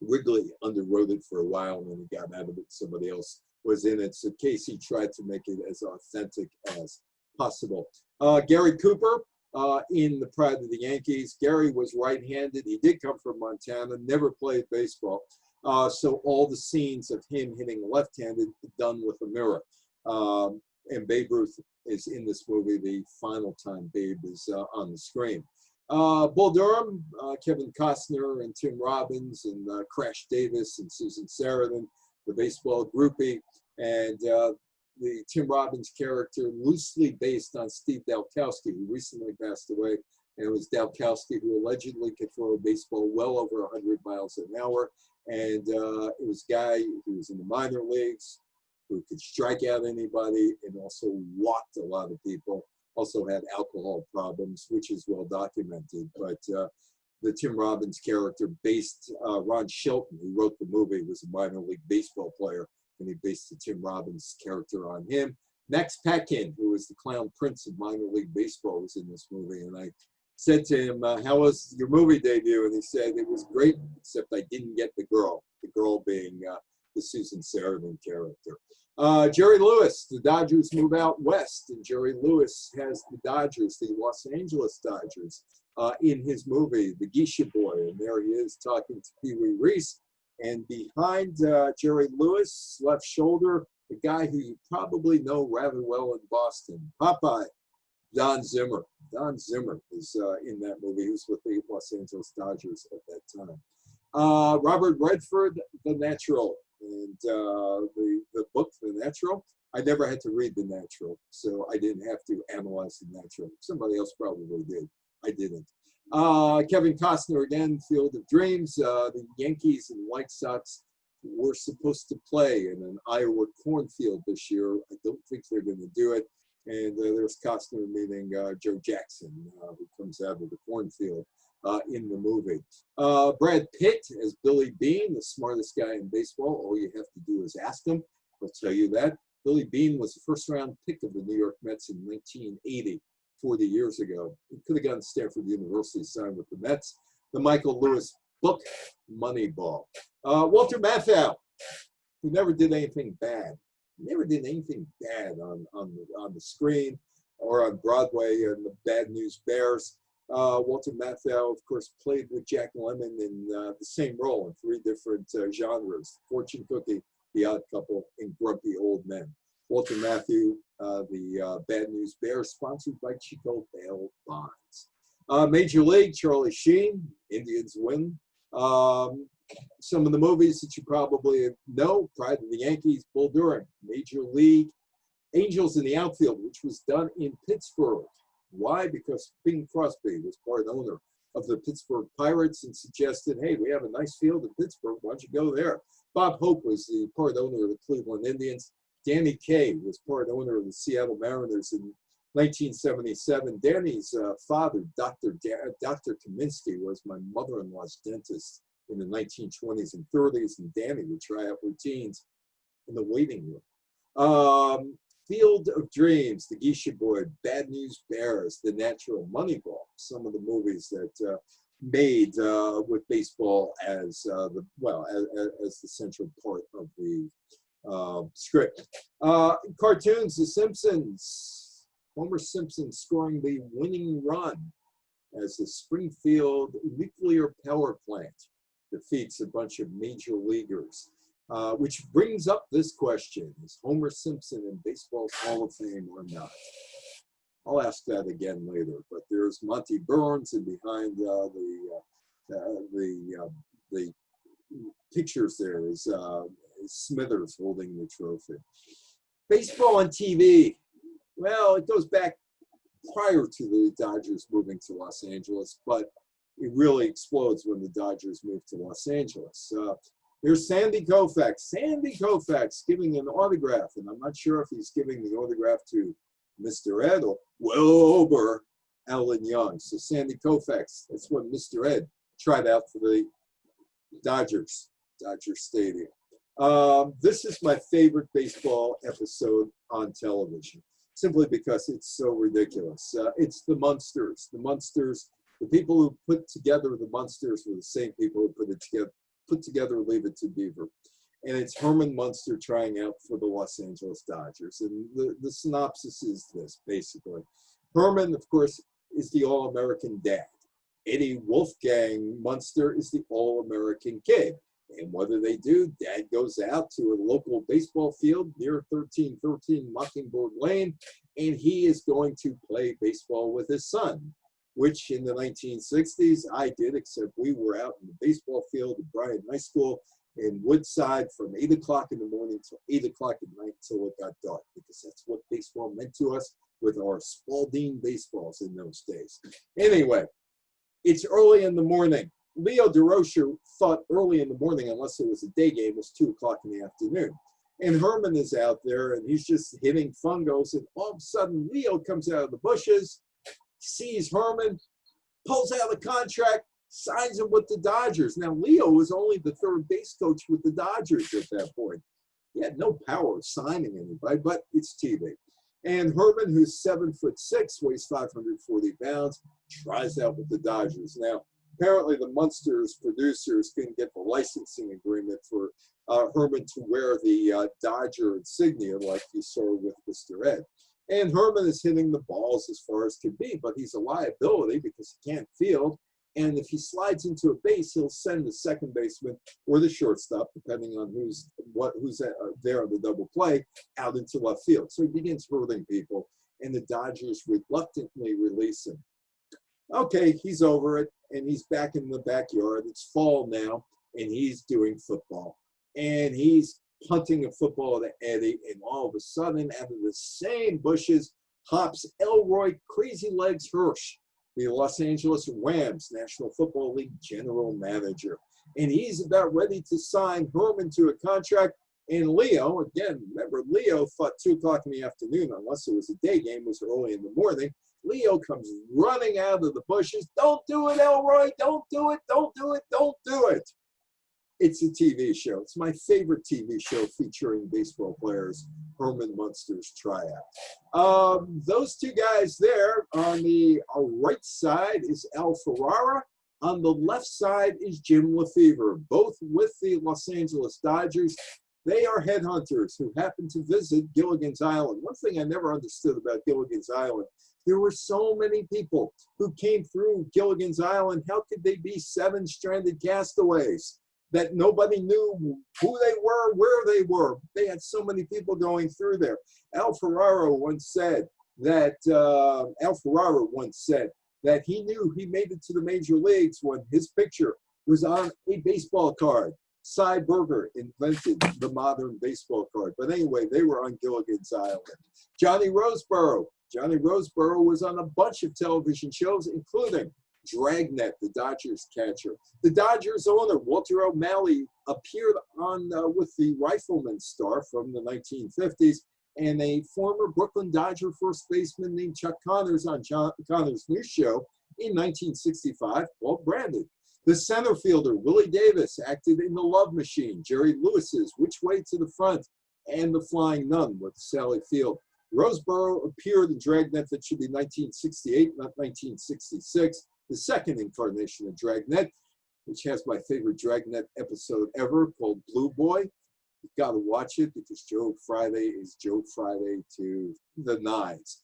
Wrigley underwrote it for a while, and then he got out of it. Somebody else was in it. So Casey tried to make it as authentic as possible. Gary Cooper in The Pride of the Yankees. Gary was right-handed. He did come from Montana, never played baseball. So all the scenes of him hitting left-handed done with a mirror. And Babe Ruth is in this movie. The final time Babe is on the screen. Bull Durham, Kevin Costner and Tim Robbins and Crash Davis and Susan Sarandon, the baseball groupie, and the Tim Robbins character loosely based on Steve Dalkowski, who recently passed away. And it was Dalkowski who allegedly could throw a baseball well over 100 miles an hour. And it was a guy who was in the minor leagues, who could strike out anybody and also walked a lot of people, also had alcohol problems, which is well documented. But the Tim Robbins character based, Ron Shelton, who wrote the movie, was a minor league baseball player, and he based the Tim Robbins character on him. Max Patkin, who was the clown prince of minor league baseball, was in this movie. And I said to him, how was your movie debut? And he said, it was great, except I didn't get the girl being the Susan Sarandon character. Jerry Lewis, the Dodgers move out west, and Jerry Lewis has the Dodgers, the Los Angeles Dodgers, in his movie, The Geisha Boy. And there he is talking to Pee Wee Reese. And behind Jerry Lewis, left shoulder, the guy who you probably know rather well in Boston, Popeye, Don Zimmer. Don Zimmer is in that movie. He was with the Los Angeles Dodgers at that time. Robert Redford, The Natural. And the book, The Natural, I never had to read The Natural, so I didn't have to analyze The Natural. Somebody else probably did. I didn't. Kevin Costner again, Field of Dreams. The Yankees and White Sox were supposed to play in an Iowa cornfield this year. I don't think they're going to do it. And there's Costner meeting Joe Jackson, who comes out of the cornfield in the movie. Brad Pitt as Billy Beane, the smartest guy in baseball. All you have to do is ask him. He'll tell you that. Billy Beane was the first-round pick of the New York Mets in 1980, 40 years ago. He could have gone to Stanford University, signed with the Mets. The Michael Lewis book, Moneyball. Walter Matthau, who never did anything bad. Never did anything bad on the screen or on Broadway and the Bad News Bears. Walter Matthau, of course, played with Jack Lemmon in the same role in 3 different genres: Fortune Cookie, The Odd Couple, and Grumpy Old Men. Walter Matthau, the Bad News Bears, sponsored by Chico Bail Bonds. Major League, Charlie Sheen, Indians win. Some of the movies that you probably know: Pride of the Yankees, Bull Durham. Major League, Angels in the Outfield, which was done in Pittsburgh. Why? Because Bing Crosby was part owner of the Pittsburgh Pirates and suggested, hey, we have a nice field in Pittsburgh. Why don't you go there? Bob Hope was the part owner of the Cleveland Indians. Danny Kaye was part owner of the Seattle Mariners in 1977. Danny's father, Dr. Kaminsky, was my mother-in-law's dentist in the 1920s and 30s, and Danny would try out routines in the waiting room. Field of Dreams, The Geisha Boy, Bad News Bears, The Natural, Moneyball, some of the movies that made with baseball as as the central part of the script. Cartoons, The Simpsons, Homer Simpson scoring the winning run as the Springfield nuclear power plant defeats a bunch of major leaguers. Which brings up this question: is Homer Simpson in baseball's Hall of Fame or not? I'll ask that again later. But there's Monty Burns, and behind the pictures there is Smithers holding the trophy. Baseball on TV. Well, it goes back prior to the Dodgers moving to Los Angeles, but it really explodes when the Dodgers moved to Los Angeles. There's Sandy Koufax. Sandy Koufax giving an autograph, and I'm not sure if he's giving the autograph to Mr. Ed or Wilbur Allen Young. So Sandy Koufax, that's when Mr. Ed tried out for the Dodger Stadium. This is my favorite baseball episode on television, simply because it's so ridiculous. It's the Munsters. The Munsters, the people who put together the Munsters were the same people who put together Leave It to Beaver. And it's Herman Munster trying out for the Los Angeles Dodgers. And the synopsis is this, basically. Herman, of course, is the All-American dad. Eddie Wolfgang Munster is the All-American kid. And what do? Dad goes out to a local baseball field near 1313 Mockingbird Lane, and he is going to play baseball with his son, which in the 1960s I did, except we were out in the baseball field at Bryan High School in Woodside from 8 o'clock in the morning till 8 o'clock at night till it got dark, because that's what baseball meant to us with our Spalding baseballs in those days. Anyway, it's early in the morning. Leo DeRocher thought early in the morning, unless it was a day game, was 2 o'clock in the afternoon. And Herman is out there, and he's just hitting fungos, and all of a sudden Leo comes out of the bushes, sees Herman, pulls out the contract, signs him with the Dodgers. Now, Leo was only the third base coach with the Dodgers at that point. He had no power of signing anybody, but it's TV. And Herman, who's 7'6", weighs 540 pounds, tries out with the Dodgers. Now, apparently the Munsters producers couldn't get the licensing agreement for Herman to wear the Dodger insignia like you saw with Mr. Ed. And Herman is hitting the balls as far as can be, but he's a liability because he can't field. And if he slides into a base, he'll send the second baseman or the shortstop, depending on who's there on the double play, out into left field. So he begins hurting people, and the Dodgers reluctantly release him. Okay, he's over it, and he's back in the backyard. It's fall now, and he's doing football. And he's punting a football to Eddie, and all of a sudden, out of the same bushes, hops Elroy Crazy Legs Hirsch, the Los Angeles Rams National Football League general manager. And he's about ready to sign Herman to a contract. And Leo, again, remember, Leo thought 2 o'clock in the afternoon, unless it was a day game, was early in the morning. Leo comes running out of the bushes. Don't do it, Elroy. Don't do it. Don't do it. Don't do it. It's a TV show. It's my favorite TV show featuring baseball players, Herman Munster's tryout. Those two guys there on the right side is Al Ferrara. On the left side is Jim Lefevre, both with the Los Angeles Dodgers. They are headhunters who happen to visit Gilligan's Island. One thing I never understood about Gilligan's Island, there were so many people who came through Gilligan's Island. How could they be 7 stranded castaways that nobody knew who they were, where they were? They had so many people going through there. Al Ferrara once said that he knew he made it to the major leagues when his picture was on a baseball card. Cy Berger invented the modern baseball card. But anyway, they were on Gilligan's Island. Johnny Roseboro. Johnny Roseboro was on a bunch of television shows, including Dragnet, the Dodgers catcher. The Dodgers owner, Walter O'Malley, appeared on with the Rifleman star from the 1950s, and a former Brooklyn Dodger first baseman named Chuck Connors on Connors' new show in 1965 called Brandon. The center fielder, Willie Davis, acted in The Love Machine, Jerry Lewis's Which Way to the Front, and The Flying Nun with Sally Field. Roseboro appeared in Dragnet that should be 1968, not 1966, the second incarnation of Dragnet, which has my favorite Dragnet episode ever called Blue Boy. You've got to watch it because Joe Friday is Joe Friday to the nines.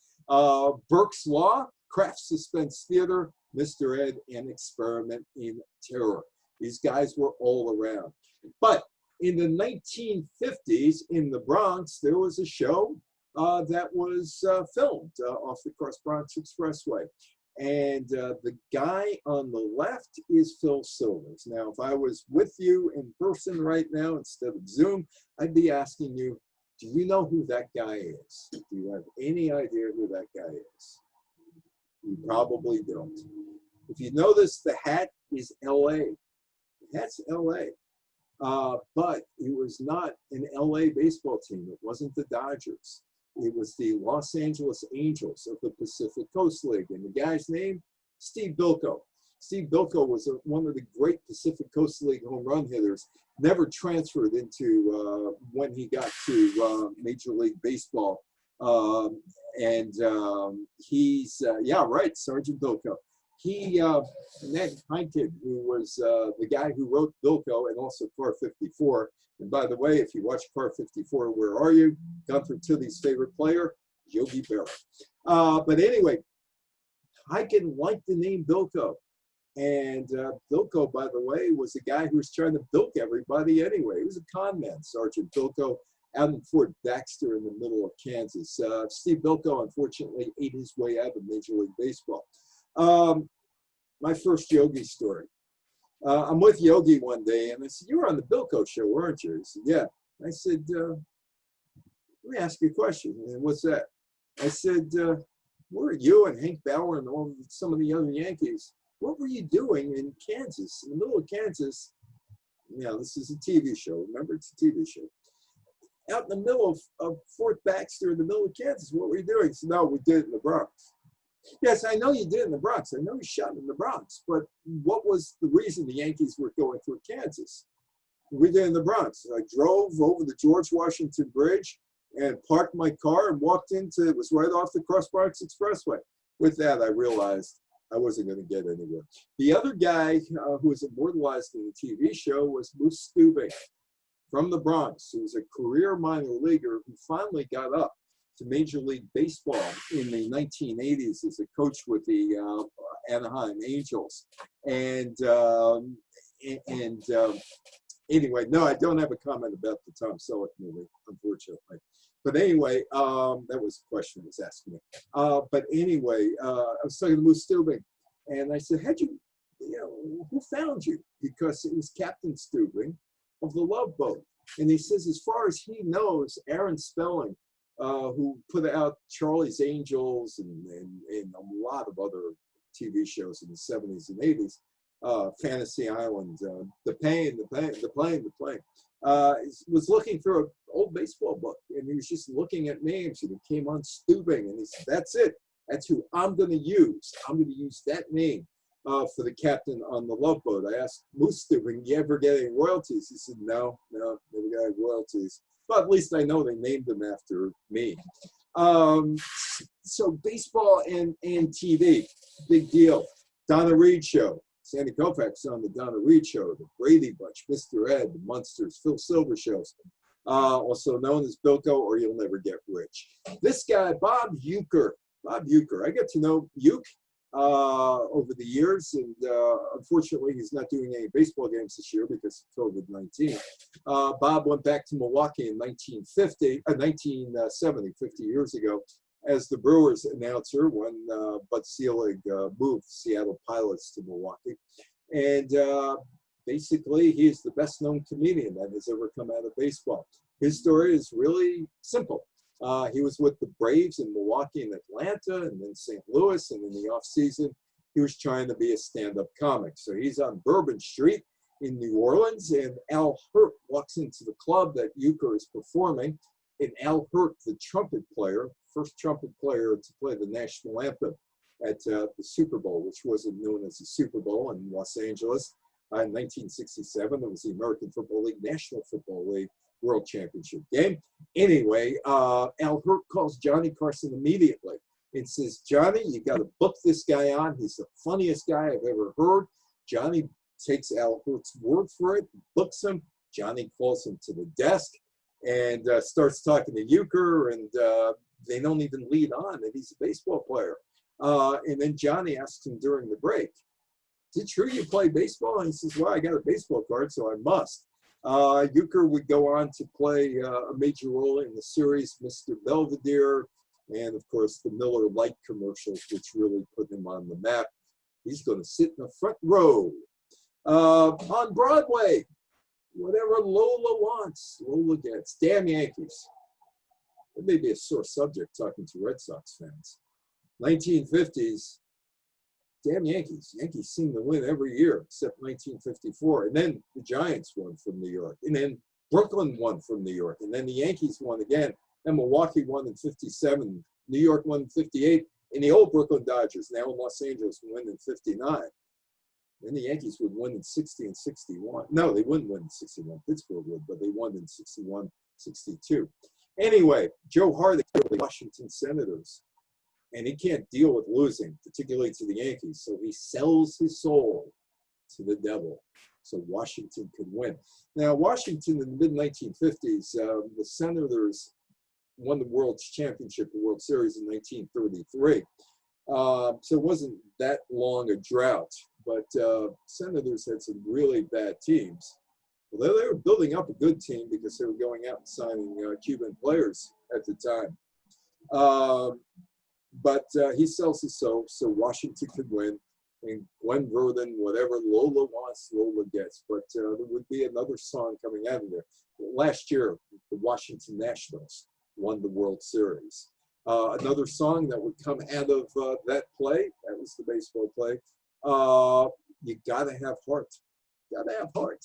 Burke's Law, Kraft Suspense Theater, Mr. Ed, and Experiment in Terror. These guys were all around. But in the 1950s in the Bronx, there was a show that was filmed off the Cross Bronx Expressway. And the guy on the left is Phil Silvers. Now, if I was with you in person right now instead of Zoom, I'd be asking you, do you know who that guy is? Do you have any idea who that guy is? You probably don't. If you notice, the hat is LA. The hat's LA. But it was not an LA baseball team. It wasn't the Dodgers. It was the Los Angeles Angels of the Pacific Coast League. And the guy's name, Steve Bilko. Steve Bilko was one of the great Pacific Coast League home run hitters, never transferred into when he got to Major League Baseball. He's, yeah, right, Sergeant Bilko. He, Ned Heineken, who was the guy who wrote Bilko and also Car 54. And by the way, if you watch Car 54, Where Are You? Gunther Toothie's favorite player, Yogi Berra. But anyway, Heineken liked the name Bilko. And Bilko, by the way, was a guy who was trying to bilk everybody anyway. He was a con man, Sergeant Bilko, out in Fort Baxter in the middle of Kansas. Steve Bilko, unfortunately, ate his way out of Major League Baseball. My first Yogi story. I'm with Yogi one day, and I said, "You were on the Bilko show, weren't you?" He said, "Yeah." I said, "Let me ask you a question." And what's that? I said, "Were you and Hank Bauer and some of the young Yankees, what were you doing in Kansas, in the middle of Kansas?" Now, this is a TV show. Remember, it's a TV show. Out in the middle of Fort Baxter in the middle of Kansas, what were you doing? He said, "No, we did it in the Bronx." Yes, I know you did in the Bronx. I know you shot in the Bronx. But what was the reason the Yankees were going through Kansas? We did in the Bronx. I drove over the George Washington Bridge and parked my car and walked into, it was right off the Cross Bronx Expressway. With that, I realized I wasn't going to get anywhere. The other guy who was immortalized in the TV show was Moose Stubing from the Bronx, who was a career minor leaguer who finally got up to Major League Baseball in the 1980s as a coach with the Anaheim Angels. And anyway, no, I don't have a comment about the Tom Selleck movie, unfortunately. But anyway, that was a question he was asking me. But anyway, I was talking to Moose Stubing, and I said, who found you? Because it was Captain Stubing of the Love Boat. And he says, as far as he knows, Aaron Spelling, who put out Charlie's Angels and a lot of other TV shows in the 70s and 80s, Fantasy Island, The Plane, was looking through an old baseball book, and he was just looking at names, and he came on Stubing, and he said, "That's it. That's who I'm going to use. I'm going to use that name for the captain on the Love Boat." I asked Moose Stubing, "You ever get any royalties?" He said, No, never got any royalties. But at least I know they named him after me. So baseball and TV, big deal. Donna Reed Show. Sandy Koufax on the Donna Reed Show, the Brady Bunch, Mr. Ed, the Munsters, Phil Silver shows, also known as Bilko or You'll Never Get Rich. This guy, Bob Uecker. I got to know Uke over the years, and unfortunately, he's not doing any baseball games this year because of COVID-19. Bob went back to Milwaukee in 1970, 50 years ago, as the Brewers announcer when Bud Selig moved Seattle Pilots to Milwaukee. And basically, he is the best-known comedian that has ever come out of baseball. His story is really simple. He was with the Braves in Milwaukee and Atlanta and then St. Louis, and in the off-season, he was trying to be a stand-up comic. So he's on Bourbon Street in New Orleans, and Al Hurt walks into the club that Uecker is performing, and Al Hurt, the trumpet player, first trumpet player to play the national anthem at the Super Bowl, which wasn't known as the Super Bowl in Los Angeles, In 1967, it was the American Football League, National Football League World Championship game. Anyway, Al Hurt calls Johnny Carson immediately and says, Johnny, you got to book this guy on. He's the funniest guy I've ever heard. Johnny takes Al Hurt's word for it, books him. Johnny calls him to the desk and starts talking to Euchre, and they don't even lead on that he's a baseball player. And then Johnny asks him during the break, is it true you play baseball? And he says, well, I got a baseball card, so I must. Euchre would go on to play a major role in the series Mr. Belvedere, and of course the Miller Lite commercials, which really put him on the map. He's going to sit in the front row. On Broadway, whatever Lola wants, Lola gets. Damn Yankees. It may be a sore subject talking to Red Sox fans. 1950s, damn Yankees. Yankees seem to win every year except 1954. And then the Giants won from New York. And then Brooklyn won from New York. And then the Yankees won again. And Milwaukee won in 57. New York won in 58. And the old Brooklyn Dodgers, now in Los Angeles, won in 59. Then the Yankees would win in 60 and 61. No, they wouldn't win in 61. Pittsburgh would, but they won in 61, 62. Anyway, Joe Hart, the Washington Senators. And he can't deal with losing, particularly to the Yankees. So he sells his soul to the devil so Washington could win. Now, Washington in the mid-1950s, the Senators won the World Championship, the World Series in 1933. So it wasn't that long a drought, but Senators had some really bad teams. Although they were building up a good team because they were going out and signing Cuban players at the time. But he sells his soul so Washington could win. And Gwen Verdon, whatever Lola wants, Lola gets. But there would be another song coming out of there. Last year, the Washington Nationals won the World Series. Another song that would come out of that play, that was the baseball play, you gotta have heart. Gotta have heart.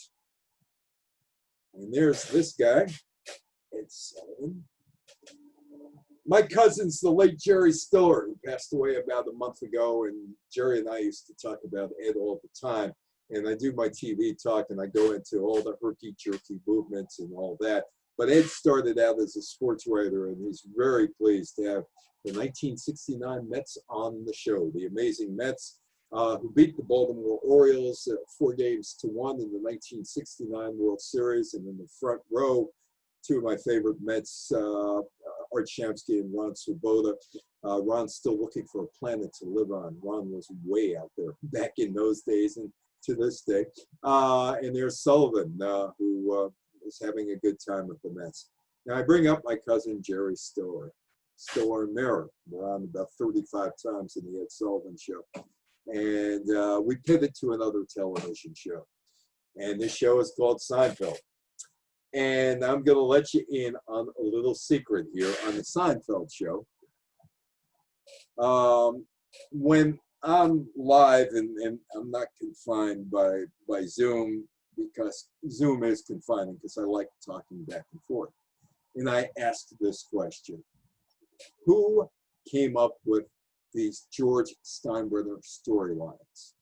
And there's this guy. It's my cousin's the late Jerry Stiller, who passed away about a month ago, and Jerry and I used to talk about Ed all the time. And I do my TV talk, and I go into all the herky-jerky movements and all that. But Ed started out as a sports writer, and he's very pleased to have the 1969 Mets on the show. The amazing Mets, who beat the Baltimore Orioles 4-1 in the 1969 World Series. And in the front row, two of my favorite Mets, Art Shamsky and Ron Swoboda. Ron's still looking for a planet to live on. Ron was way out there back in those days and to this day. And there's Sullivan, who is having a good time with the Mets. Now, I bring up my cousin Jerry Stiller. Stiller and Mara. We're on about 35 times in the Ed Sullivan Show. And we pivot to another television show. And this show is called Seinfeld. And I'm going to let you in on a little secret here on the Seinfeld show. When I'm live and I'm not confined by Zoom, because Zoom is confining because I like talking back and forth. And I asked this question: who came up with these George Steinbrenner storylines?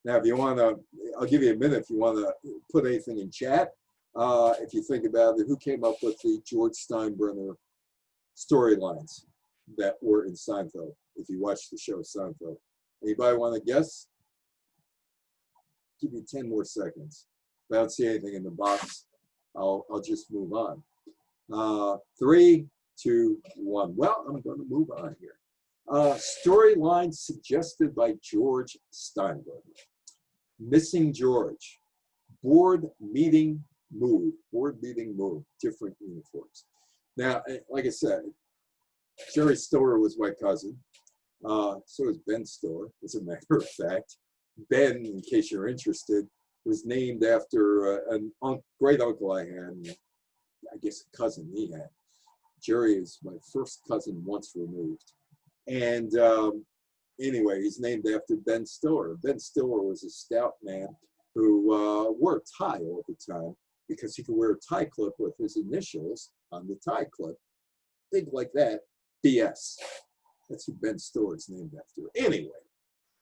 Now, if you want to, I'll give you a minute if you want to put anything in chat. If you think about it, who came up with the George Steinbrenner storylines that were in Seinfeld? If you watch the show Seinfeld, anybody want to guess? Give you 10 more seconds. If I don't see anything in the box, I'll just move on. 3, 2, 1. Well, I'm going to move on here. Storyline suggested by George Steinbrenner. Missing George. Board meeting move. Board meeting move. Different uniforms. Now, like I said, Jerry Stiller was my cousin. So is Ben Stiller, as a matter of fact. Ben, in case you're interested, was named after a great uncle I had, I guess a cousin he had. Jerry is my first cousin once removed. And anyway, he's named after Ben Stiller. Ben Stiller was a stout man who wore a tie all the time because he could wear a tie clip with his initials on the tie clip. Think like that, BS. That's who Ben Stiller is named after. Anyway,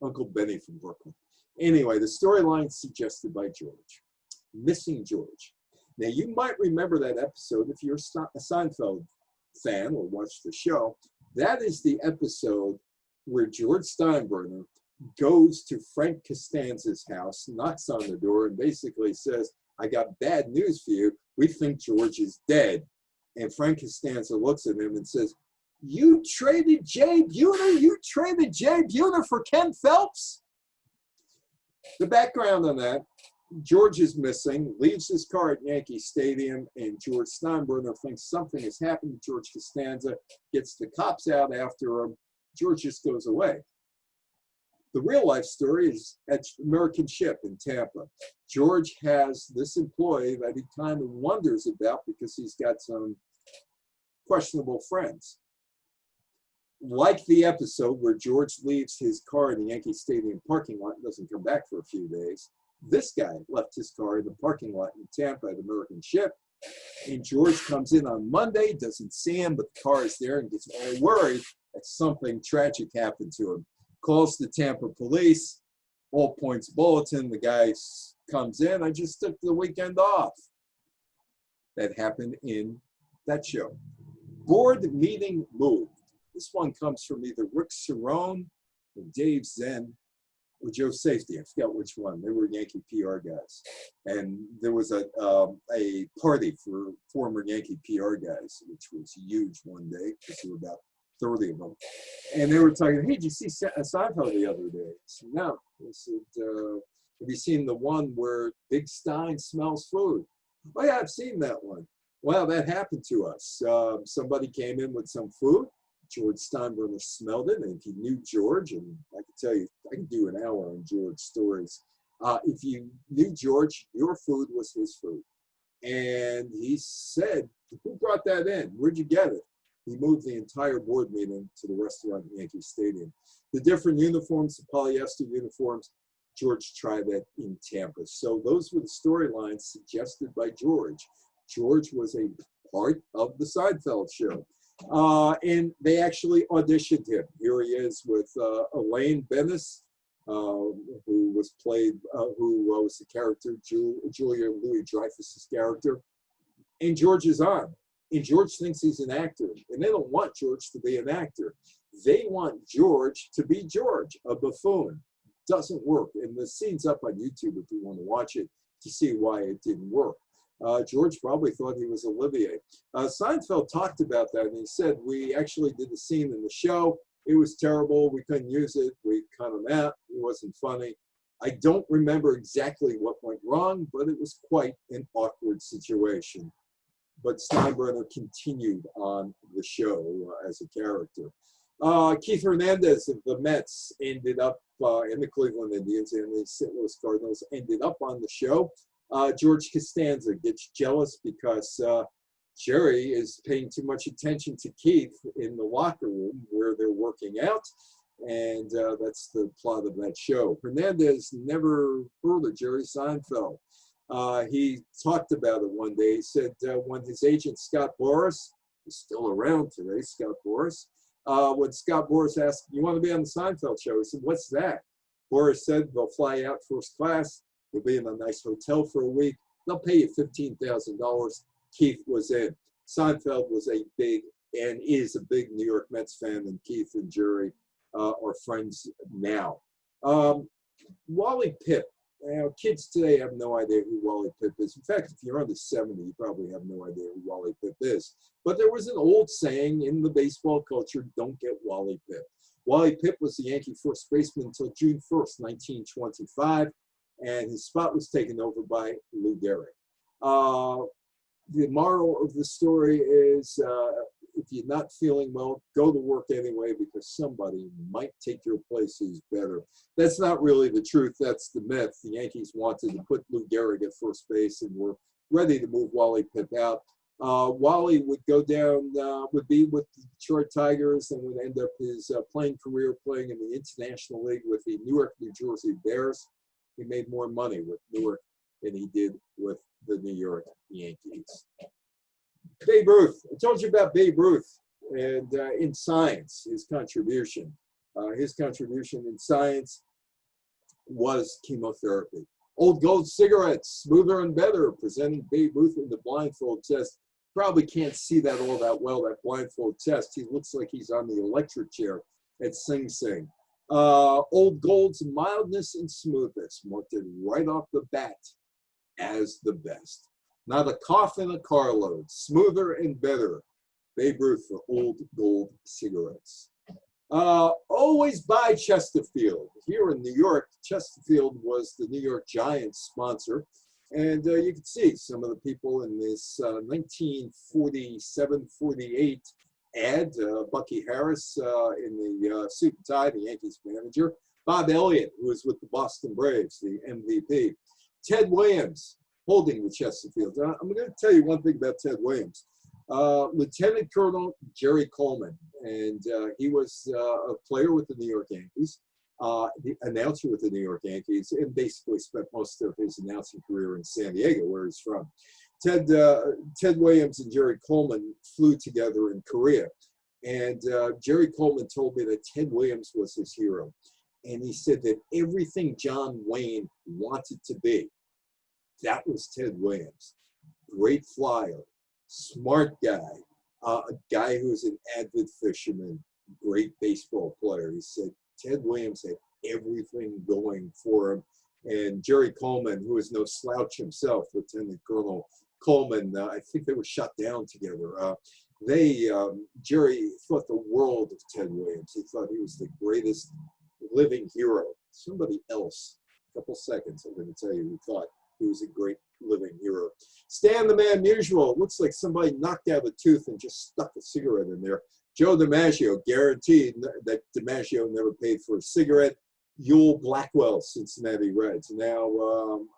Uncle Benny from Brooklyn. Anyway, the storyline suggested by George. Missing George. Now, you might remember that episode if you're a Seinfeld fan or watched the show. That is the episode where George Steinbrenner goes to Frank Costanza's house, knocks on the door, and basically says, I got bad news for you. We think George is dead. And Frank Costanza looks at him and says, you traded Jay Buhner? You traded Jay Buhner for Ken Phelps? The background on that, George is missing, leaves his car at Yankee Stadium, and George Steinbrenner thinks something has happened to George Costanza, gets the cops out after him. George just goes away. The real life story is at American Ship in Tampa. George has this employee that he kind of wonders about because he's got some questionable friends. Like the episode where George leaves his car in the Yankee Stadium parking lot and doesn't come back for a few days, this guy left his car in the parking lot in Tampa at American Ship, and George comes in on Monday, doesn't see him, but the car is there and gets all worried that something tragic happened to him. Calls the Tampa police, all points bulletin, the guy comes in, I just took the weekend off. That happened in that show. Board meeting moved. This one comes from either Rick Cerrone or Dave Zen or Joe Safety. I forgot which one. They were Yankee PR guys. And there was a party for former Yankee PR guys, which was huge one day because there were about 30 of them. And they were talking, hey, did you see Seinfeld the other day? I said, no. I said, have you seen the one where Big Stein smells food? Oh, yeah, I've seen that one. Well, that happened to us. Somebody came in with some food. George Steinbrenner smelled it, and if you knew George, and I can tell you, I can do an hour on George stories. If you knew George, your food was his food. And he said, who brought that in? Where'd you get it? He moved the entire board meeting to the restaurant at Yankee Stadium. The different uniforms, the polyester uniforms, George tried that in Tampa. So those were the storylines suggested by George. George was a part of the Seinfeld show. And they actually auditioned him. Here he is with Elaine Bennis, who was the character, Julia Louis-Dreyfus's character. And George is on. And George thinks he's an actor. And they don't want George to be an actor. They want George to be George, a buffoon. Doesn't work. And the scene's up on YouTube if you want to watch it to see why it didn't work. George probably thought he was Olivier. Seinfeld talked about that, and he said, we actually did the scene in the show. It was terrible. We couldn't use it. We cut him out. It wasn't funny. I don't remember exactly what went wrong, but it was quite an awkward situation. But Steinbrenner continued on the show as a character. Keith Hernandez of the Mets ended up, in the Cleveland Indians and the St. Louis Cardinals, ended up on the show. George Costanza gets jealous because Jerry is paying too much attention to Keith in the locker room where they're working out, and that's the plot of that show. Hernandez never heard of Jerry Seinfeld. He talked about it one day. He said when his agent Scott Boras, is still around today, Scott Boras, when Scott Boras asked, you want to be on the Seinfeld show? He said, what's that? Boras said, they'll fly out first class. You'll be in a nice hotel for a week. They'll pay you $15,000. Keith was in. Seinfeld was a big and is a big New York Mets fan, and Keith and Jerry are friends now. Wally Pipp. Kids today have no idea who Wally Pipp is. In fact, if you're under 70, you probably have no idea who Wally Pipp is. But there was an old saying in the baseball culture, don't get Wally Pipp. Wally Pipp was the Yankee first baseman until June 1st, 1925. And his spot was taken over by Lou Gehrig. The moral of the story is if you're not feeling well, go to work anyway because somebody might take your place who's better. That's not really the truth. That's the myth. The Yankees wanted to put Lou Gehrig at first base and were ready to move Wally Pipp out. Wally would go down, would be with the Detroit Tigers and would end up his playing career playing in the International League with the Newark, New Jersey Bears. He made more money with Newark than he did with the New York Yankees. Babe Ruth. I told you about Babe Ruth and in science, his contribution. His contribution in science was chemotherapy. Old Gold cigarettes, smoother and better, presenting Babe Ruth in the blindfold test. Probably can't see that all that well, that blindfold test. He looks like he's on the electric chair at Sing Sing. Old Gold's mildness and smoothness marked it right off the bat as the best. Not a cough in a carload, smoother and better. Babe Ruth for Old Gold cigarettes. Always buy Chesterfield. Here in New York, Chesterfield was the New York Giants sponsor. And you can see some of the people in this 1947-48 ad. Bucky Harris in the suit and tie, the Yankees manager. Bob Elliott, who was with the Boston Braves, the MVP. Ted Williams holding the Chesterfield. I'm going to tell you one thing about Ted Williams. Lieutenant Colonel Jerry Coleman, and he was a player with the New York Yankees, the announcer with the New York Yankees, and basically spent most of his announcing career in San Diego, where he's from. Ted Williams and Jerry Coleman flew together in Korea, and Jerry Coleman told me that Ted Williams was his hero, and he said that everything John Wayne wanted to be, that was Ted Williams. Great flyer, smart guy, a guy who's an avid fisherman, great baseball player. He said Ted Williams had everything going for him. And Jerry Coleman, who is no slouch himself, Lieutenant Colonel Coleman, I think they were shot down together. Jerry thought the world of Ted Williams. He thought he was the greatest living hero. Somebody else, a couple seconds, I'm going to tell you who thought he was a great living hero. Stan the Man Musial. Looks like somebody knocked out a tooth and just stuck a cigarette in there. Joe Dimaggio, guaranteed that Dimaggio never paid for a cigarette. Ewell Blackwell, Cincinnati Reds. Now,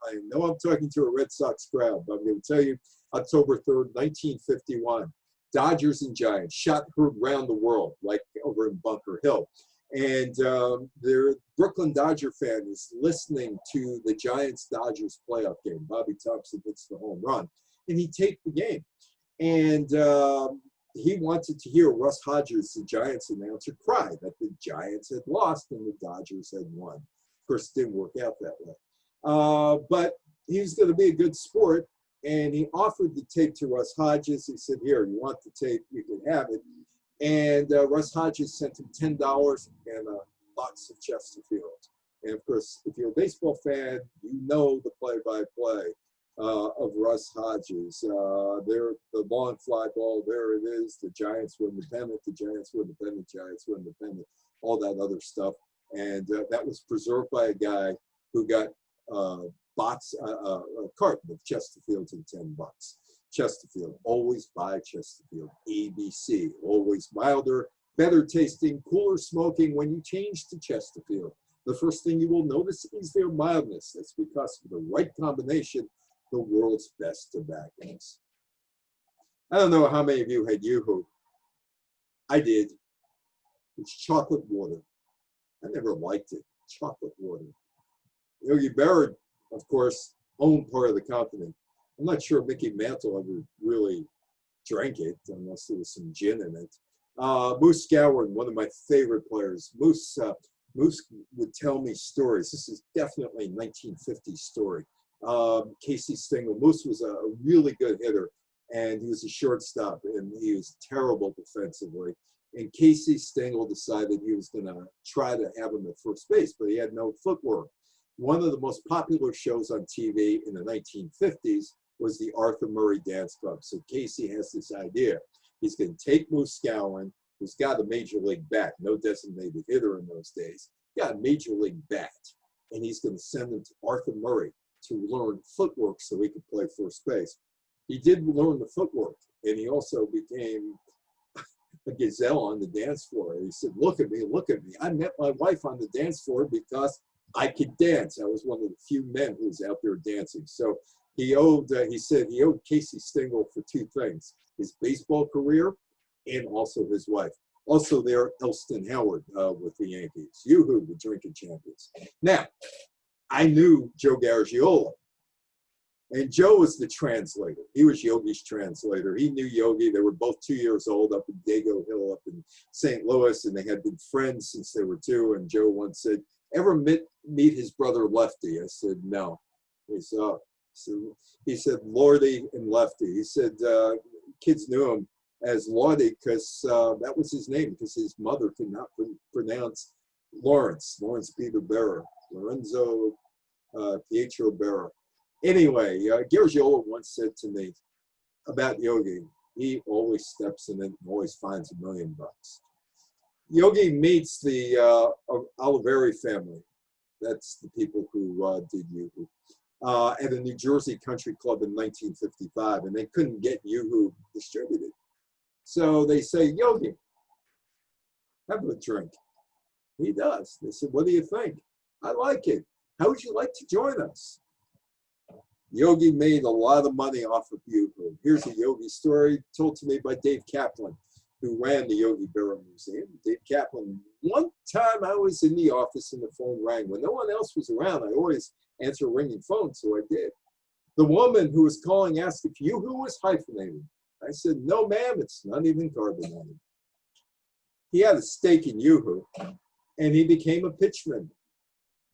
I know I'm talking to a Red Sox crowd, but I'm going to tell you, October 3rd, 1951, Dodgers and Giants, shot heard round the world, like over in Bunker Hill. And their Brooklyn Dodger fan is listening to the Giants-Dodgers playoff game. Bobby Thompson hits the home run, and he taped the game. And he wanted to hear Russ Hodges, the Giants announcer, cry that the Giants had lost and the Dodgers had won. Of course, it didn't work out that way. But he was going to be a good sport, and he offered the tape to Russ Hodges. He said, here, you want the tape, you can have it. And Russ Hodges sent him $10 and a box of Chesterfield. And of course, if you're a baseball fan, you know the play-by-play of Russ Hodges. The long fly ball, there it is. The Giants win the pennant, the Giants win the pennant, Giants win the pennant, all that other stuff. And that was preserved by a guy who got a carton of Chesterfields and $10. Chesterfield, always buy Chesterfield. ABC, always milder, better tasting, cooler smoking when you change to Chesterfield. The first thing you will notice is their mildness. That's because of the right combination, the world's best tobaccos. I don't know how many of you had Yoo-Hoo. I did. It's chocolate water. I never liked it. Chocolate water. Yogi Berra, of course, owned part of the company. I'm not sure Mickey Mantle ever really drank it, unless there was some gin in it. Moose Gowan, one of my favorite players. Moose would tell me stories. This is definitely a 1950s story. Casey Stengel. Moose was a really good hitter, and he was a shortstop, and he was terrible defensively. And Casey Stengel decided he was going to try to have him at first base, but he had no footwork. One of the most popular shows on TV in the 1950s was the Arthur Murray Dance Club. So Casey has this idea. He's going to take Moose Gowan, who's got a major league bat, no designated hitter in those days, got a major league bat, and he's going to send him to Arthur Murray to learn footwork so he could play first base. He did learn the footwork, and he also became a gazelle on the dance floor. And he said, look at me, look at me. I met my wife on the dance floor because I could dance. I was one of the few men who was out there dancing. So he said he owed Casey Stengel for two things, his baseball career and also his wife. Also there, Elston Howard with the Yankees. Yoo-hoo, the drinking champions. Now, I knew Joe Garagiola, and Joe was the translator. He was Yogi's translator. He knew Yogi. They were both 2 years old up in Dago Hill up in St. Louis, and they had been friends since they were two. And Joe once said, ever meet his brother Lefty? I said, no. He said, oh. He said, Lordy and Lefty. He said, kids knew him as Lordy because that was his name, because his mother could not pronounce Lawrence Peter Berra, Lorenzo Pietro Berra. Anyway, Garagiola once said to me about Yogi, he always steps in it and always finds $1 million. Yogi meets the Oliveri family. That's the people who did Yoo-Hoo. At a New Jersey country club in 1955, and they couldn't get Yoo-Hoo distributed. So they say, Yogi, have a drink. He does. They said, what do you think? I like it. How would you like to join us? Yogi made a lot of money off of Yoo-Hoo. Here's a Yogi story told to me by Dave Kaplan, who ran the Yogi Berra Museum. Dave Kaplan, one time I was in the office and the phone rang. When no one else was around, I always answer a ringing phone, so I did. The woman who was calling asked if Yoo-Hoo was hyphenated. I said, no, ma'am, it's not even carbonated. He had a stake in Yoo-Hoo, and he became a pitchman.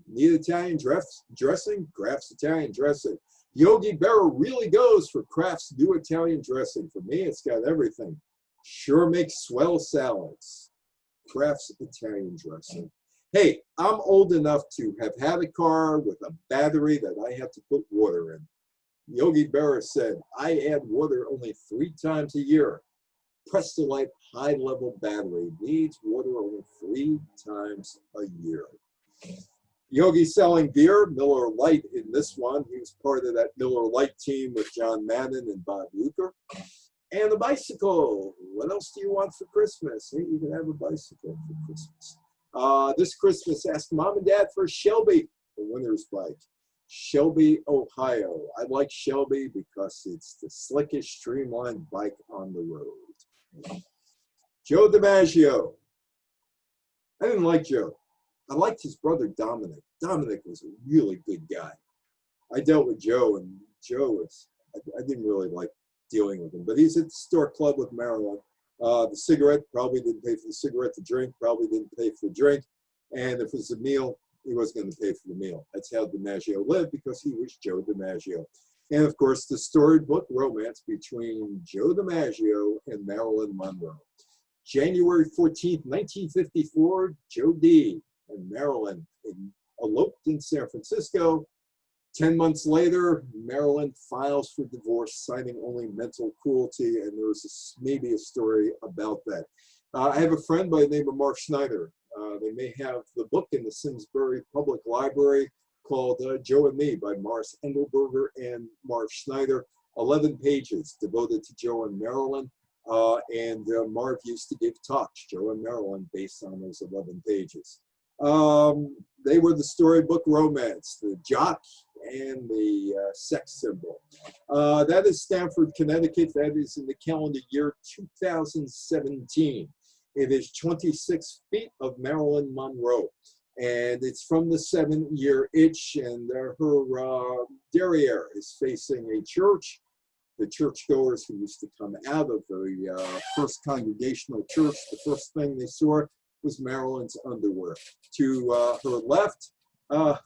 Need Italian dressing? Kraft's Italian dressing. Yogi Berra really goes for Kraft's new Italian dressing. For me, it's got everything. Sure makes swell salads. Kraft's Italian dressing. Hey, I'm old enough to have had a car with a battery that I had to put water in. Yogi Berra said, I add water only 3 times a year. Prestolite high-level battery needs water only 3 times a year. Yogi selling beer, Miller Lite in this one. He was part of that Miller Lite team with John Madden and Bob Uecker. And a bicycle. What else do you want for Christmas? Hey, you can have a bicycle for Christmas. This Christmas, asked Mom and Dad for a Shelby, the winter's bike. Shelby, Ohio. I like Shelby because it's the slickest, streamlined bike on the road. Joe Dimaggio. I didn't like Joe. I liked his brother Dominic. Dominic was a really good guy. I dealt with Joe, and Joe was, I didn't really like dealing with him, but he's at the store club with Marilyn. The cigarette, probably didn't pay for the cigarette. The drink, probably didn't pay for the drink. And if it was a meal, he wasn't going to pay for the meal. That's how Dimaggio lived, because he was Joe Dimaggio. And of course, the storybook romance between Joe Dimaggio and Marilyn Monroe. January 14th, 1954, Joe D. and Marilyn eloped in San Francisco. 10 months later, Marilyn files for divorce, citing only mental cruelty, and there's maybe a story about that. I have a friend by the name of Marv Schneider. They may have the book in the Simsbury Public Library called Joe and Me by Morris Engelberger and Marv Schneider. 11 pages devoted to Joe and Marilyn. And Marv used to give talks, Joe and Marilyn, based on those 11 pages. They were the storybook romance, the jock and the sex symbol. That is Stamford, Connecticut. That is in the calendar year 2017. It is 26 feet of Marilyn Monroe. And it's from the 7-year itch, and her derriere is facing a church. The churchgoers who used to come out of the First Congregational Church, the first thing they saw was Marilyn's underwear. To her left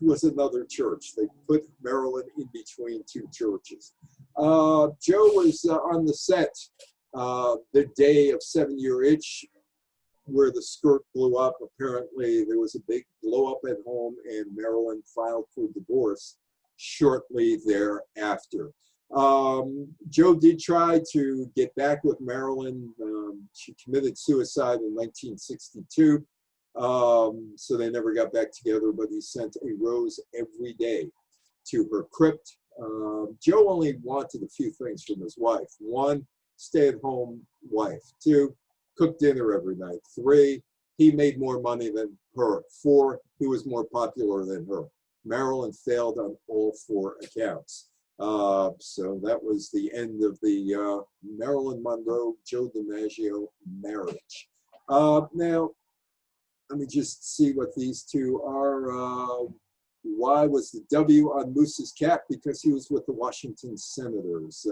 was another church. They put Marilyn in between 2 churches. Joe was on the set the day of 7-year itch, where the skirt blew up. Apparently there was a big blow up at home, and Marilyn filed for divorce shortly thereafter. Joe did try to get back with Marilyn. She committed suicide in 1962, so they never got back together, but he sent a rose every day to her crypt. Joe only wanted a few things from his wife. 1, stay-at-home wife. 2, cook dinner every night. 3, he made more money than her. 4, he was more popular than her. Marilyn failed on all 4 accounts. So that was the end of the Marilyn Monroe, Joe Dimaggio marriage. Now, let me just see what these two are. Y was the W on Moose's cap because he was with the Washington Senators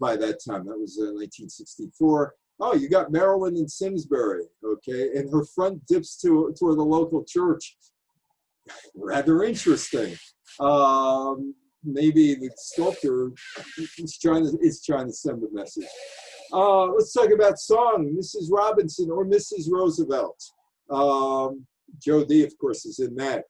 by that time. That was 1964. Oh, you got Marilyn in Simsbury, okay, and her front dips toward the local church. Rather interesting. Maybe the sculptor is trying to send a message. Let's talk about song, Mrs. Robinson or Mrs. Roosevelt. Joe D, of course, is in that.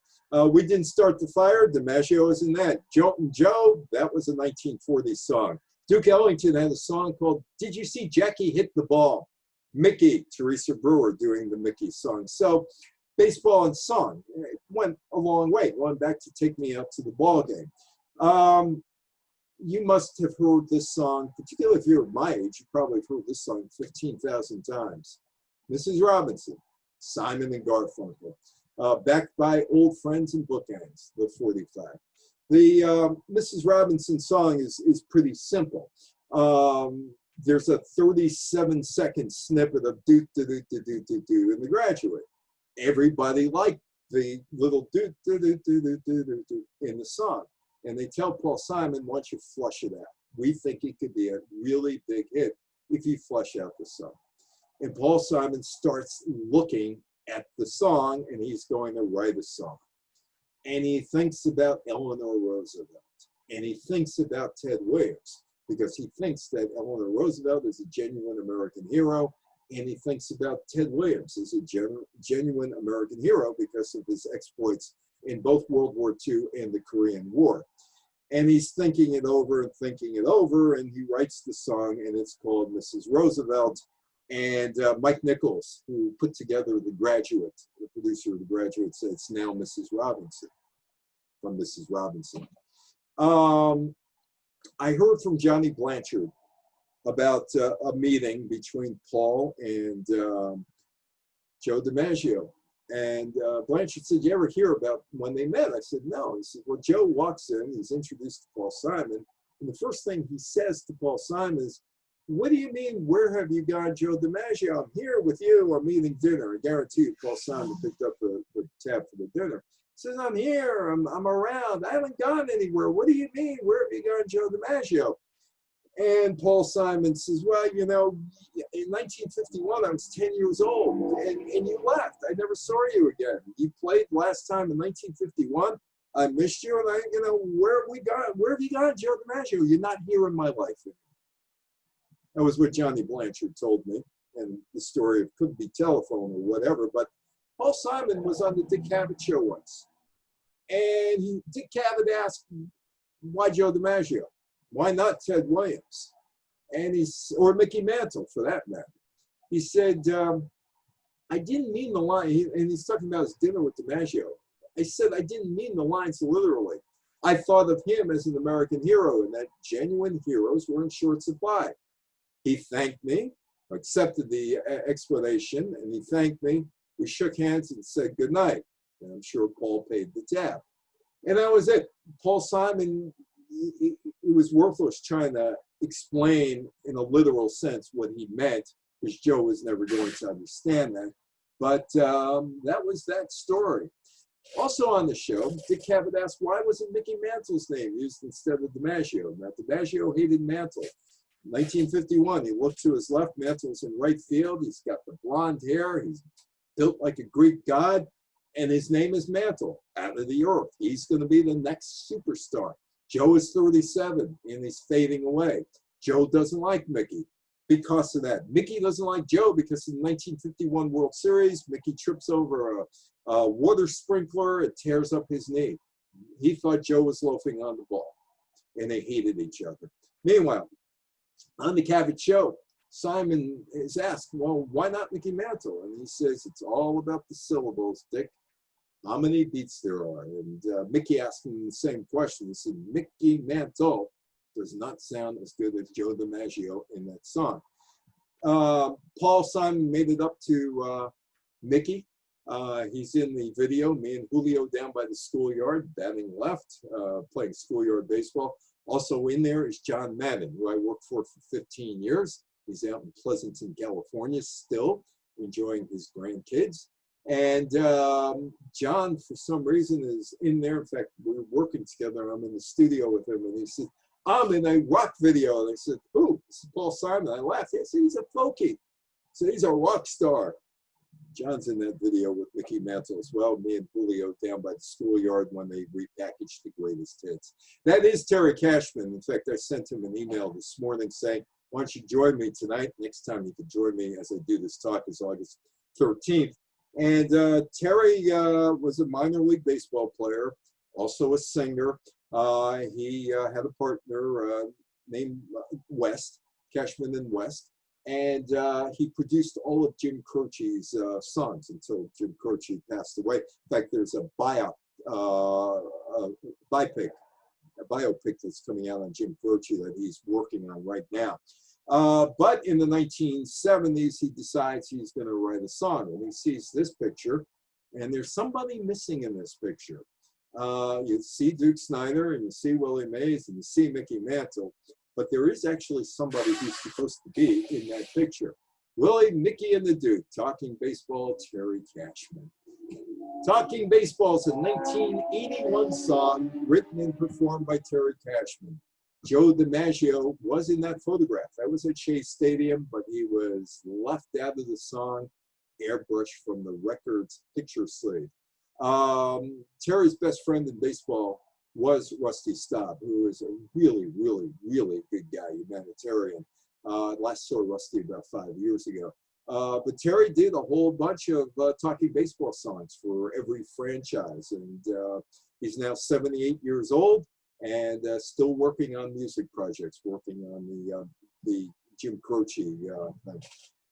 We Didn't Start the Fire, Dimaggio is in that. Joltin' Joe, that was a 1940 song. Duke Ellington had a song called Did You See Jackie Hit the Ball? Mickey, Teresa Brewer doing the Mickey song. So baseball and song went a long way, going back to Take Me Out to the Ball Game. You must have heard this song, particularly if you're my age, you probably have heard this song 15,000 times. Mrs. Robinson, Simon and Garfunkel, backed by old friends and bookends, the 45. The Mrs. Robinson song is pretty simple. There's a 37-second snippet of do-do-do-do-do-do-do in The Graduate. Everybody liked the little do-do-do-do-do-do-do in the song. And they tell Paul Simon, why don't you flush it out? We think it could be a really big hit if you flush out the song. And Paul Simon starts looking at the song, and he's going to write a song. And he thinks about Eleanor Roosevelt. And he thinks about Ted Williams, because he thinks that Eleanor Roosevelt is a genuine American hero. And he thinks about Ted Williams as a genuine American hero because of his exploits in both World War II and the Korean War. And he's thinking it over and thinking it over, and he writes the song, and it's called Mrs. Roosevelt. And Mike Nichols, who put together The Graduate, the producer of The Graduate, said it's now Mrs. Robinson, from Mrs. Robinson. I heard from Johnny Blanchard about a meeting between Paul and Joe Dimaggio. And Blanchard said, you ever hear about when they met? I said, no. He said, well, Joe walks in, he's introduced to Paul Simon, and the first thing he says to Paul Simon is, what do you mean, where have you gone, Joe Dimaggio? I'm here with you, I'm eating dinner. I guarantee you Paul Simon picked up the tab for the dinner. He says, I'm here, I'm around, I haven't gone anywhere. What do you mean, where have you gone, Joe Dimaggio? And Paul Simon says, well, you know, in 1951, I was 10 years old, and you left. I never saw you again. You played last time in 1951. I missed you, and where have we gone? Where have you gone, Joe Dimaggio? You're not here in my life anymore. That was what Johnny Blanchard told me, and the story of could be telephone or whatever, but Paul Simon was on the Dick Cavett show once, and Dick Cavett asked, why Joe Dimaggio? Why not Ted Williams? And or Mickey Mantle, for that matter. He said, I didn't mean the line, and he's talking about his dinner with Dimaggio. I said, I didn't mean the lines literally. I thought of him as an American hero, and that genuine heroes were in short supply. He thanked me, accepted the explanation, and he thanked me. We shook hands and said goodnight. And I'm sure Paul paid the tab. And that was it. Paul Simon, it was worthless trying to explain in a literal sense what he meant, because Joe was never going to understand that. But that was that story. Also on the show, Dick Cavett asked, why wasn't Mickey Mantle's name used instead of Dimaggio? Now, Dimaggio hated Mantle. 1951, he looked to his left, Mantle's in right field. He's got the blonde hair. He's built like a Greek god. And his name is Mantle, out of the earth. He's going to be the next superstar. Joe is 37, and he's fading away. Joe doesn't like Mickey because of that. Mickey doesn't like Joe because in the 1951 World Series, Mickey trips over a water sprinkler and tears up his knee. He thought Joe was loafing on the ball, and they hated each other. Meanwhile, on the Cavett show, Simon is asked, well, why not Mickey Mantle? And he says, it's all about the syllables, Dick. How many beats there are? And Mickey asked him the same question. He said, Mickey Mantle does not sound as good as Joe Dimaggio in that song. Paul Simon made it up to Mickey. He's in the video, me and Julio down by the schoolyard, batting left, playing schoolyard baseball. Also in there is John Madden, who I worked for 15 years. He's out in Pleasanton, California, still enjoying his grandkids. And John, for some reason, is in there. In fact, we're working together. I'm in the studio with him, and he said, I'm in a rock video. And I said, ooh, this is Paul Simon. I laughed. I said, he's a folkie. So he's a rock star. John's in that video with Mickey Mantle as well. Me and Julio down by the schoolyard when they repackaged the greatest hits. That is Terry Cashman. In fact, I sent him an email this morning saying, why don't you join me tonight? Next time you can join me as I do this talk is August 13th. And Terry was a minor league baseball player, also a singer. He had a partner named West, Cashman and West. And he produced all of Jim Croce's songs until Jim Croce passed away. In fact, there's a biopic that's coming out on Jim Croce that he's working on right now. But in the 1970s, he decides he's going to write a song. And he sees this picture, and there's somebody missing in this picture. You see Duke Snider, and you see Willie Mays, and you see Mickey Mantle. But there is actually somebody who's supposed to be in that picture. Willie, Mickey, and the Duke, Talking Baseball, Terry Cashman. Talking Baseball is a 1981 song written and performed by Terry Cashman. Joe Dimaggio was in that photograph. That was at Shea Stadium, but he was left out of the song, airbrushed from the record's picture sleeve. Terry's best friend in baseball was Rusty Staub, who is a really, really, really good guy, humanitarian. Last saw Rusty about 5 years ago. But Terry did a whole bunch of Talking Baseball songs for every franchise. And he's now 78 years old and still working on music projects, working on the Jim Croce thing.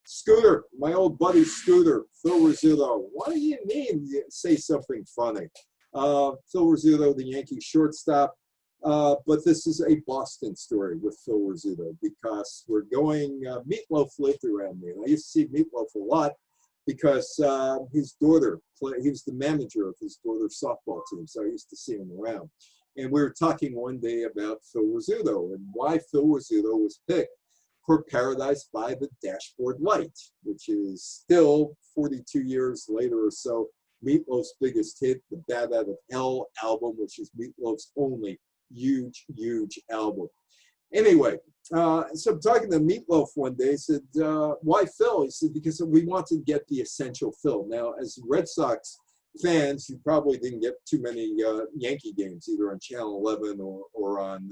Scooter, my old buddy Scooter, Phil Rizzuto. What do you mean you say something funny? Phil Rizzuto, the Yankee shortstop. But this is a Boston story with Phil Rizzuto because we're going, Meatloaf lived around me. And I used to see Meatloaf a lot because his daughter, he was the manager of his daughter's softball team. So I used to see him around. And we were talking one day about Phil Rizzuto and why Phil Rizzuto was picked for Paradise by the Dashboard Light, which is still 42 years later or so, Meatloaf's biggest hit, the Bat Out of Hell album, which is Meatloaf's only huge, huge album. Anyway, so I'm talking to Meatloaf one day. He said, why Phil? He said, because we want to get the essential Phil. Now, as Red Sox fans, you probably didn't get too many Yankee games, either on Channel 11 or on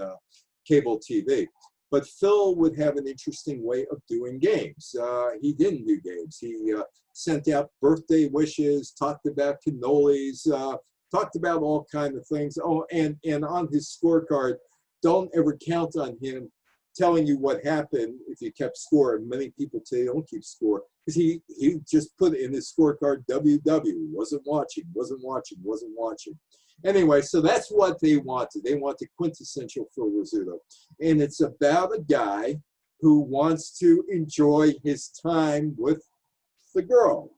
cable TV. But Phil would have an interesting way of doing games. He didn't do games. He sent out birthday wishes, talked about cannolis, talked about all kinds of things. Oh, and on his scorecard, don't ever count on him telling you what happened if you kept score. And many people say don't keep score because he just put in his scorecard WW, wasn't watching. Anyway, so that's what they wanted. They wanted quintessential Phil Rizzuto. And it's about a guy who wants to enjoy his time with the girl.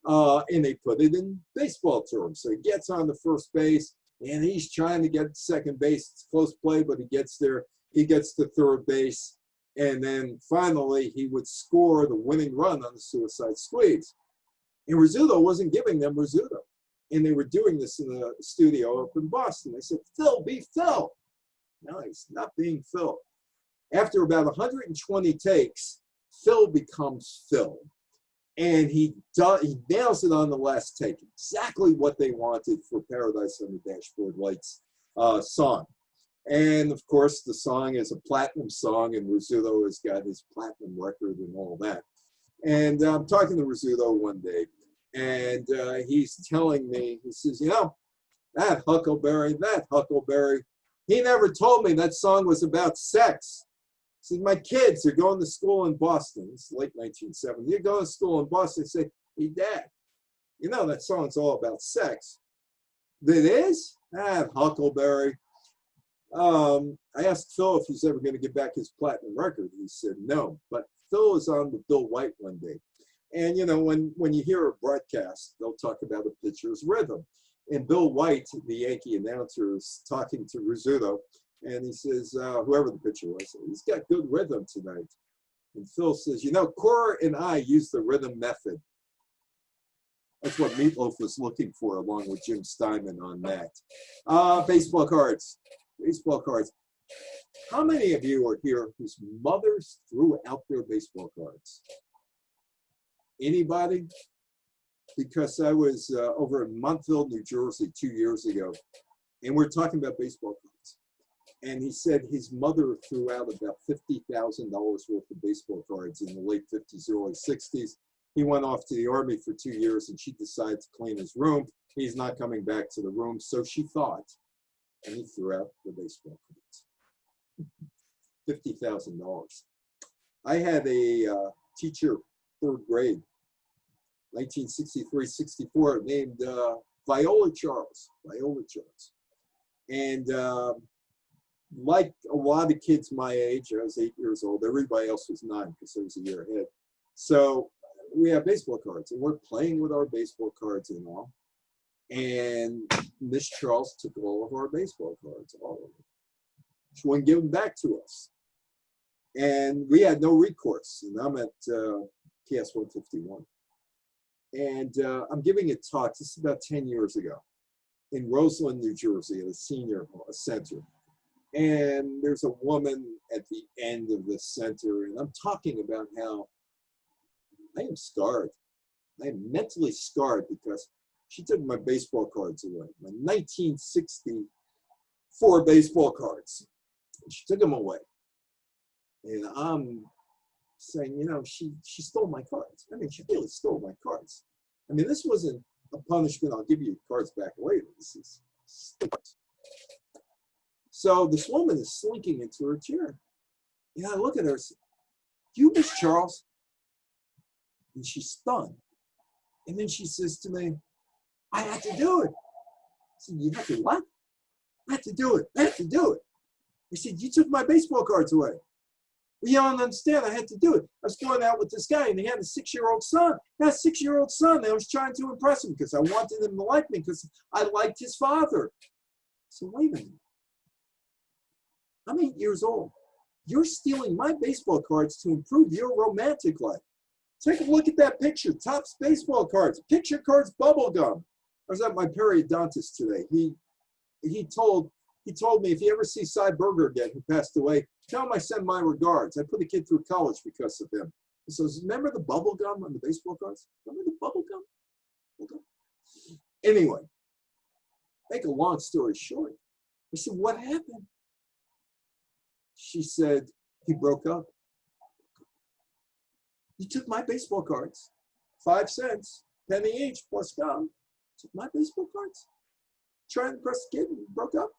And they put it in baseball terms. So he gets on the first base, and he's trying to get second base. It's close play, but he gets there. He gets to third base. And then finally, he would score the winning run on the suicide squeeze. And Rizzuto wasn't giving them Rizzuto. And they were doing this in a studio up in Boston. They said, Phil, be Phil. No, he's not being Phil. After about 120 takes, Phil becomes Phil. And he nails it on the last take. Exactly what they wanted for Paradise on the Dashboard Lights song. And, of course, the song is a platinum song, and Rizzuto has got his platinum record and all that. And I'm talking to Rizzuto one day. And he's telling me, he says, you know, that Huckleberry, he never told me that song was about sex. He says, my kids are going to school in Boston. It's late 1970s. They're going to school in Boston. They say, hey, Dad, you know that song's all about sex. It is? That Huckleberry. I asked Phil if he's ever going to get back his platinum record. He said no. But Phil was on with Bill White one day. And, you know, when you hear a broadcast, they'll talk about a pitcher's rhythm. And Bill White, the Yankee announcer, is talking to Rizzuto, and he says, whoever the pitcher was, he's got good rhythm tonight. And Phil says, you know, Cora and I use the rhythm method. That's what Meatloaf was looking for, along with Jim Steinman on that. Baseball cards. How many of you are here whose mothers threw out their baseball cards? Anybody? Because I was over in Montville, New Jersey 2 years ago, and we're talking about baseball cards. And he said his mother threw out about $50,000 worth of baseball cards in the late 50s, early 60s. He went off to the Army for 2 years, and she decided to clean his room. He's not coming back to the room, so she thought, and he threw out the baseball cards. $50,000. I had a teacher, third grade, 1963-64, named Viola Charles. And like a lot of kids my age, I was 8 years old. Everybody else was 9 because I was a year ahead. So we have baseball cards, and we're playing with our baseball cards and all. And Miss Charles took all of our baseball cards, all of them. She wouldn't give them back to us. And we had no recourse. And I'm at PS 151. And I'm giving a talk, this is about 10 years ago, in Roseland, New Jersey, at a senior center. And there's a woman at the end of the center, and I'm talking about how I am scarred. I am mentally scarred because she took my baseball cards away, my 1964 baseball cards. She took them away. And I'm saying, you know, she stole my cards. I mean, she really stole my cards. I mean, this wasn't a punishment, I'll give you cards back later. This is stupid. So this woman is slinking into her chair. And I look at her and say, you, Miss Charles? And she's stunned. And then she says to me, I had to do it. I said, you had to what? I had to do it. I had to do it. I said, you took my baseball cards away. Well, you don't understand. I had to do it. I was going out with this guy, and he had a 6-year-old son. That 6-year-old son, I was trying to impress him because I wanted him to like me because I liked his father. So wait a minute. I'm 8 years old. You're stealing my baseball cards to improve your romantic life. Take a look at that picture. Topps baseball cards. Picture cards, bubble gum. I was at my periodontist today. He told me if you ever see Cy Berger again, who passed away, tell him I send my regards. I put a kid through college because of him. He says, remember the bubble gum on the baseball cards? Remember the bubble gum? Anyway, make a long story short. I said, what happened? She said, he broke up. You took my baseball cards, 5 cents, penny each plus gum. Took my baseball cards. Trying to impress the kid and broke up.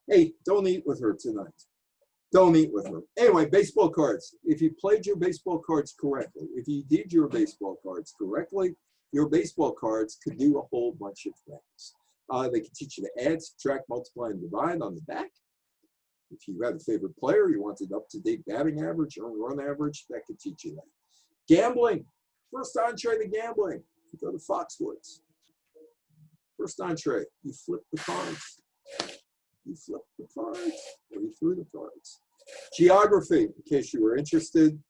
Hey, don't eat with her tonight. Don't eat with her. Anyway, baseball cards. If you played your baseball cards correctly, if you did your baseball cards correctly, your baseball cards could do a whole bunch of things. They can teach you to add, subtract, multiply, and divide on the back. If you had a favorite player, you wanted up-to-date batting average or run average, that could teach you that. Gambling. First entree to gambling. You go to Foxwoods. First entree, you flip the cards. You flip the cards, or you threw the cards. Geography, in case you were interested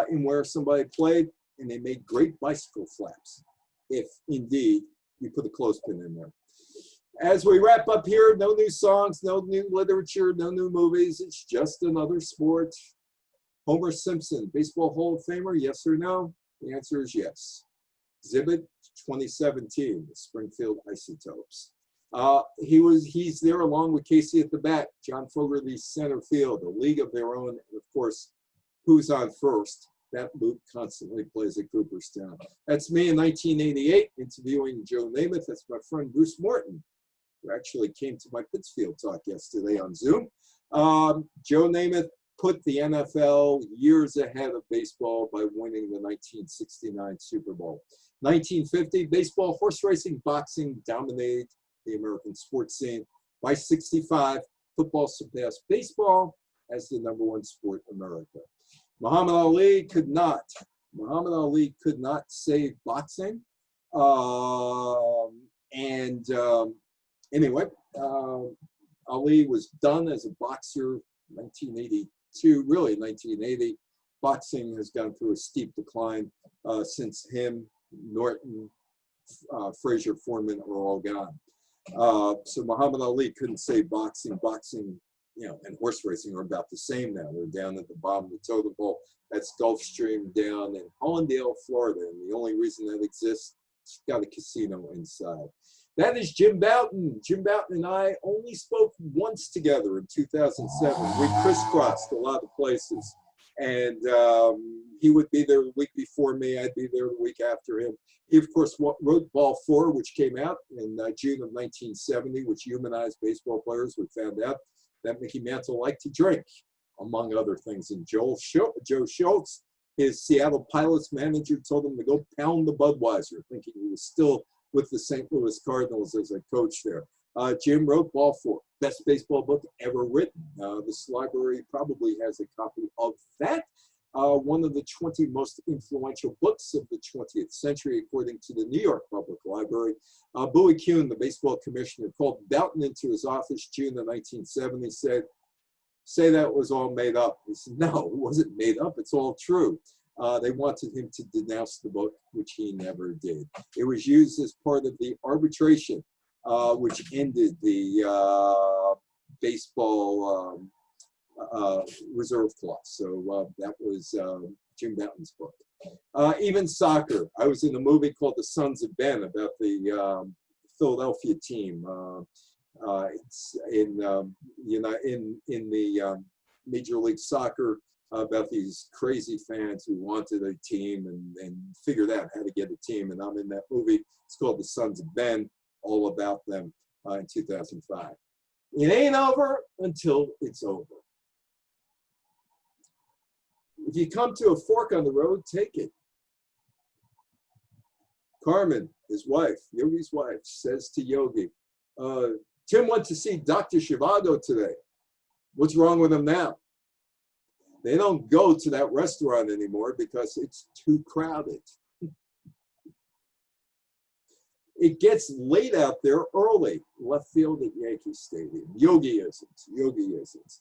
in where somebody played, and they made great bicycle flaps, if indeed you put a clothespin in there. As we wrap up here, no new songs, no new literature, no new movies. It's just another sport. Homer Simpson, Baseball Hall of Famer, yes or no? The answer is yes. Exhibit 2017, the Springfield Isotopes. He's there along with Casey at the bat, John Fogerty center field, a league of their own, and of course, who's on first? That loop constantly plays at Cooperstown. That's me in 1988 interviewing Joe Namath. That's my friend Bruce Morton, who actually came to my Pittsfield talk yesterday on Zoom. Joe Namath put the NFL years ahead of baseball by winning the 1969 Super Bowl. 1950, baseball, horse racing, boxing dominated the American sports scene. By 65, football surpassed baseball as the number 1 sport in America. Muhammad Ali could not save boxing. Anyway, Ali was done as a boxer in 1982, really 1980. Boxing has gone through a steep decline since him, Norton, Frazier, Foreman are all gone. So Muhammad Ali couldn't save boxing. Boxing you know, and horse racing are about the same now. They're down at the bottom of the totem pole. That's Gulfstream down in Hollandale, Florida. And the only reason that exists, it's got a casino inside. That is Jim Bouton. Jim Bouton and I only spoke once together in 2007. We crisscrossed a lot of places. And he would be there the week before me. I'd be there the week after him. He, of course, wrote Ball 4, which came out in June of 1970, which humanized baseball players. We found out that Mickey Mantle liked to drink, among other things. And Joe Schultz, his Seattle Pilots manager, told him to go pound the Budweiser, thinking he was still with the St. Louis Cardinals as a coach there. Jim wrote Ball 4, best baseball book ever written. This library probably has a copy of that. One of the 20 most influential books of the 20th century, according to the New York Public Library. Bowie Kuhn, the baseball commissioner, called Bouton into his office June of 1970, said, "Say that was all made up." He said, "No, it wasn't made up. It's all true." They wanted him to denounce the book, which he never did. It was used as part of the arbitration, which ended the baseball reserve clause. So that was Jim Bouton's book. Even soccer. I was in a movie called The Sons of Ben about the Philadelphia team. It's in the Major League Soccer, about these crazy fans who wanted a team and figured out how to get a team. And I'm in that movie. It's called The Sons of Ben, all about them in 2005. It ain't over until it's over. If you come to a fork on the road, take it. Carmen, his wife, Yogi's wife, says to Yogi, Tim went to see Dr. Zhivago today. What's wrong with him now? They don't go to that restaurant anymore because it's too crowded. It gets late out there early. Left field at Yankee Stadium. Yogi isn't. Yogi isn't.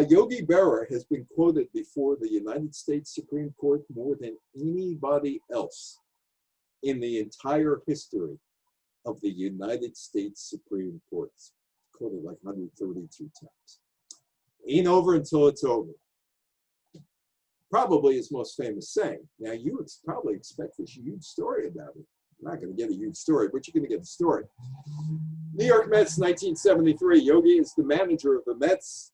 Yogi Berra has been quoted before the United States Supreme Court more than anybody else in the entire history of the United States Supreme Court. Quoted like 132 times. Ain't over until it's over. Probably his most famous saying. Now, you probably expect this huge story about it. You're not going to get a huge story, but you're going to get the story. New York Mets, 1973. Yogi is the manager of the Mets.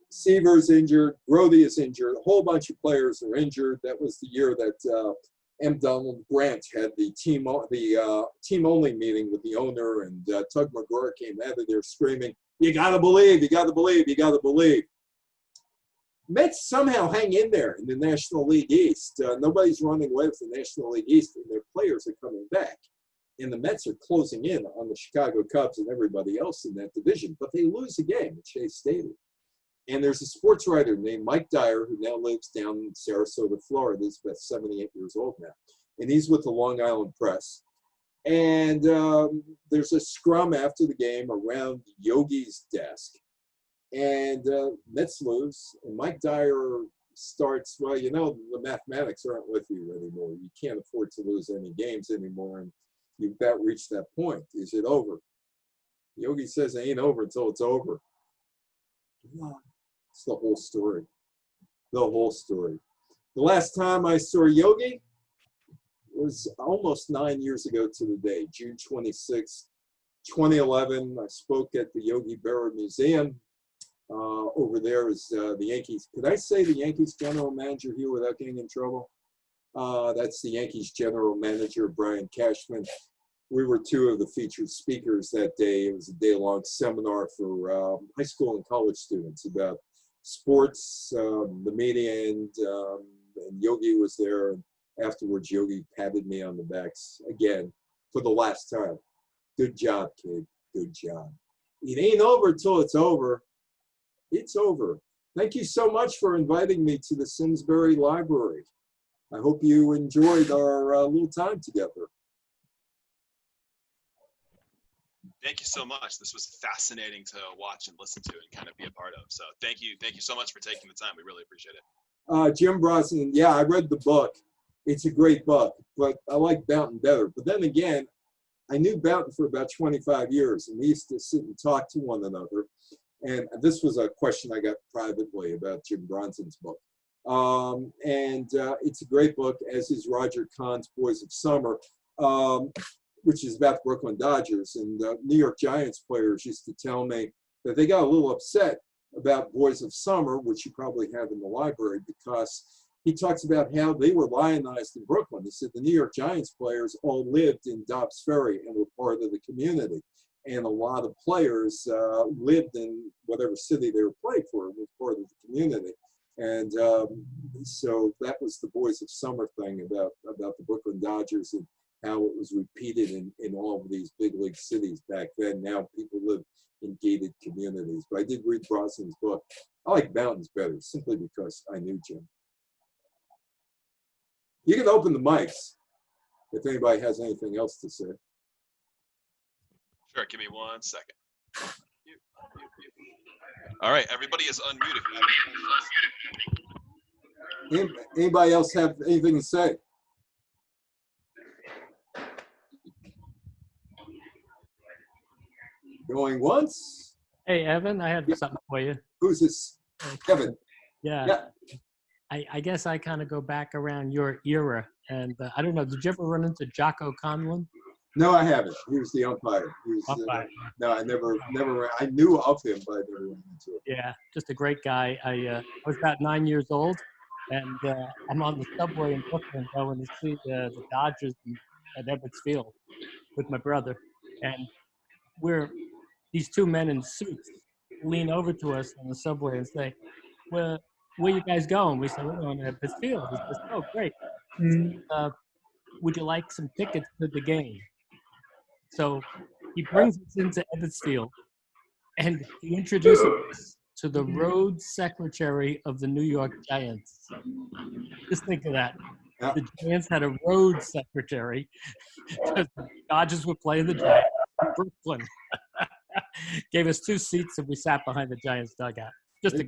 Seaver's injured. Grody is injured. A whole bunch of players are injured. That was the year that M. Donald Grant had the team-only meeting with the owner, and Tug McGraw came out of there screaming, "You got to believe, you got to believe, you got to believe." Mets somehow hang in there in the National League East. Nobody's running away with the National League East, and their players are coming back. And the Mets are closing in on the Chicago Cubs and everybody else in that division. But they lose a game at Shea Stadium. And there's a sports writer named Mike Dyer, who now lives down in Sarasota, Florida. He's about 78 years old now. And he's with the Long Island Press. And there's a scrum after the game around Yogi's desk. And Mets lose, and Mike Dyer starts, well, you know, the mathematics aren't with you anymore. You can't afford to lose any games anymore, and you've about reached that point. Is it over? Yogi says it ain't over until it's over. It's the whole story. The whole story. The last time I saw Yogi was almost 9 years ago to the day, June 26, 2011. I spoke at the Yogi Berra Museum. Over there is the Yankees. Could I say the Yankees general manager here without getting in trouble? That's the Yankees general manager, Brian Cashman. We were two of the featured speakers that day. It was a day-long seminar for high school and college students about sports, the media, and Yogi was there. And afterwards, Yogi patted me on the back again for the last time. Good job, kid. Good job. It ain't over till it's over. It's over. Thank you so much for inviting me to the Simsbury Library. I hope you enjoyed our little time together. Thank you so much. This was fascinating to watch and listen to and kind of be a part of. So thank you so much for taking the time. We really appreciate it. Jim Brosnan, yeah, I read the book. It's a great book, but I like Bouton better. But then again, I knew Bouton for about 25 years, and we used to sit and talk to one another. And this was a question I got privately about Jim Bronson's book. It's a great book, as is Roger Kahn's Boys of Summer, which is about the Brooklyn Dodgers. And New York Giants players used to tell me that they got a little upset about Boys of Summer, which you probably have in the library, because he talks about how they were lionized in Brooklyn. He said the New York Giants players all lived in Dobbs Ferry and were part of the community. And a lot of players lived in whatever city they were playing for, and was part of the community. And so that was the Boys of Summer thing about the Brooklyn Dodgers and how it was repeated in all of these big league cities back then. Now people live in gated communities. But I did read Bronson's book. I like Mountains better, simply because I knew Jim. You can open the mics if anybody has anything else to say. Sure, give me 1 second. All right, everybody is unmuted. Anybody else have anything to say? Going once? Hey, Evan, I had something for you. Who's this? Kevin. Yeah. I guess I kind of go back around your era. And I don't know, did you ever run into Jocko Conlon? No, I haven't. He was the umpire. Umpire. No, I never. I knew of him, but I never ran into him. Yeah, just a great guy. I was about 9 years old, and I'm on the subway in Brooklyn going to see the Dodgers at Ebbets Field with my brother. And these two men in suits lean over to us on the subway and say, where you guys going? We said, we're going to Ebbets Field. He says, oh, great. Would you like some tickets to the game? So he brings us into Ebbets Field, and he introduces us to the road secretary of the New York Giants. Just think of that. Yeah. The Giants had a road secretary because the Dodgers were playing the Giants in Brooklyn. Gave us 2 seats, and we sat behind the Giants dugout. Just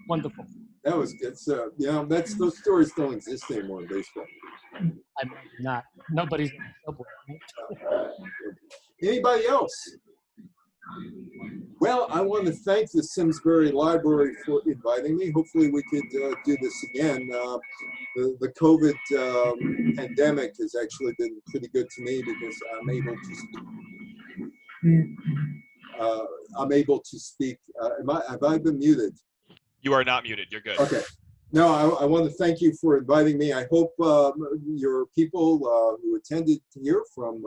wonderful. That was good. So, those stories don't exist anymore in baseball. I'm not. Nobody's in the subway. Anybody else? Well, I want to thank the Simsbury Library for inviting me. Hopefully we could do this again. The COVID pandemic has actually been pretty good to me because I'm able to speak. Have I been muted? You are not muted. You're good. Okay. No, I want to thank you for inviting me. I hope your people who attended here from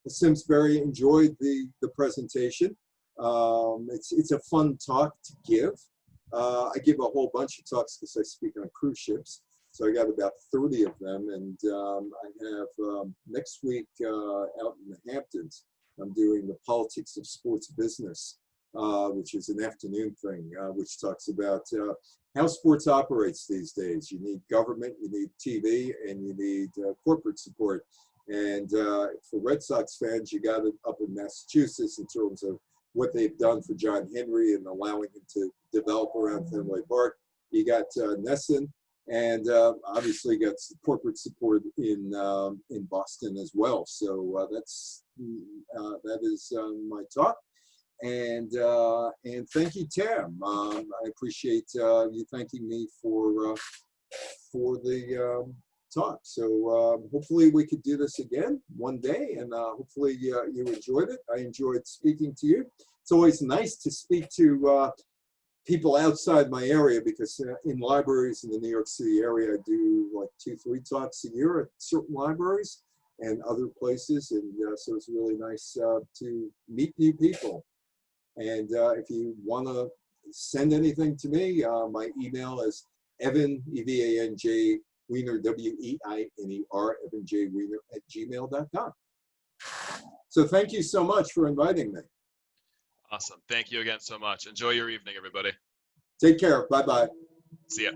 Simsbury enjoyed the presentation. It's a fun talk to give. I give a whole bunch of talks because I speak on cruise ships. So I got about 30 of them. And I have next week out in the Hamptons, I'm doing the politics of sports business, which is an afternoon thing, which talks about how sports operates these days. You need government, you need TV, and you need corporate support. And for Red Sox fans, you got it up in Massachusetts in terms of what they've done for John Henry and allowing him to develop around Fenway Park. You got Nesson, and obviously got corporate support in Boston as well. So that is my talk. And thank you, Tam. I appreciate you thanking me for the talk. So hopefully we could do this again one day, and hopefully you enjoyed it. I enjoyed speaking to you. It's always nice to speak to people outside my area, because in libraries in the New York City area, I do like 2-3 talks a year at certain libraries and other places, and so it's really nice to meet new people. And if you want to send anything to me, my email is Evan, E-V-A-N-J, Weiner, W-E-I-N-E-R, Evan J. Weiner @gmail.com. So thank you so much for inviting me. Awesome. Thank you again so much. Enjoy your evening, everybody. Take care. Bye-bye. See ya.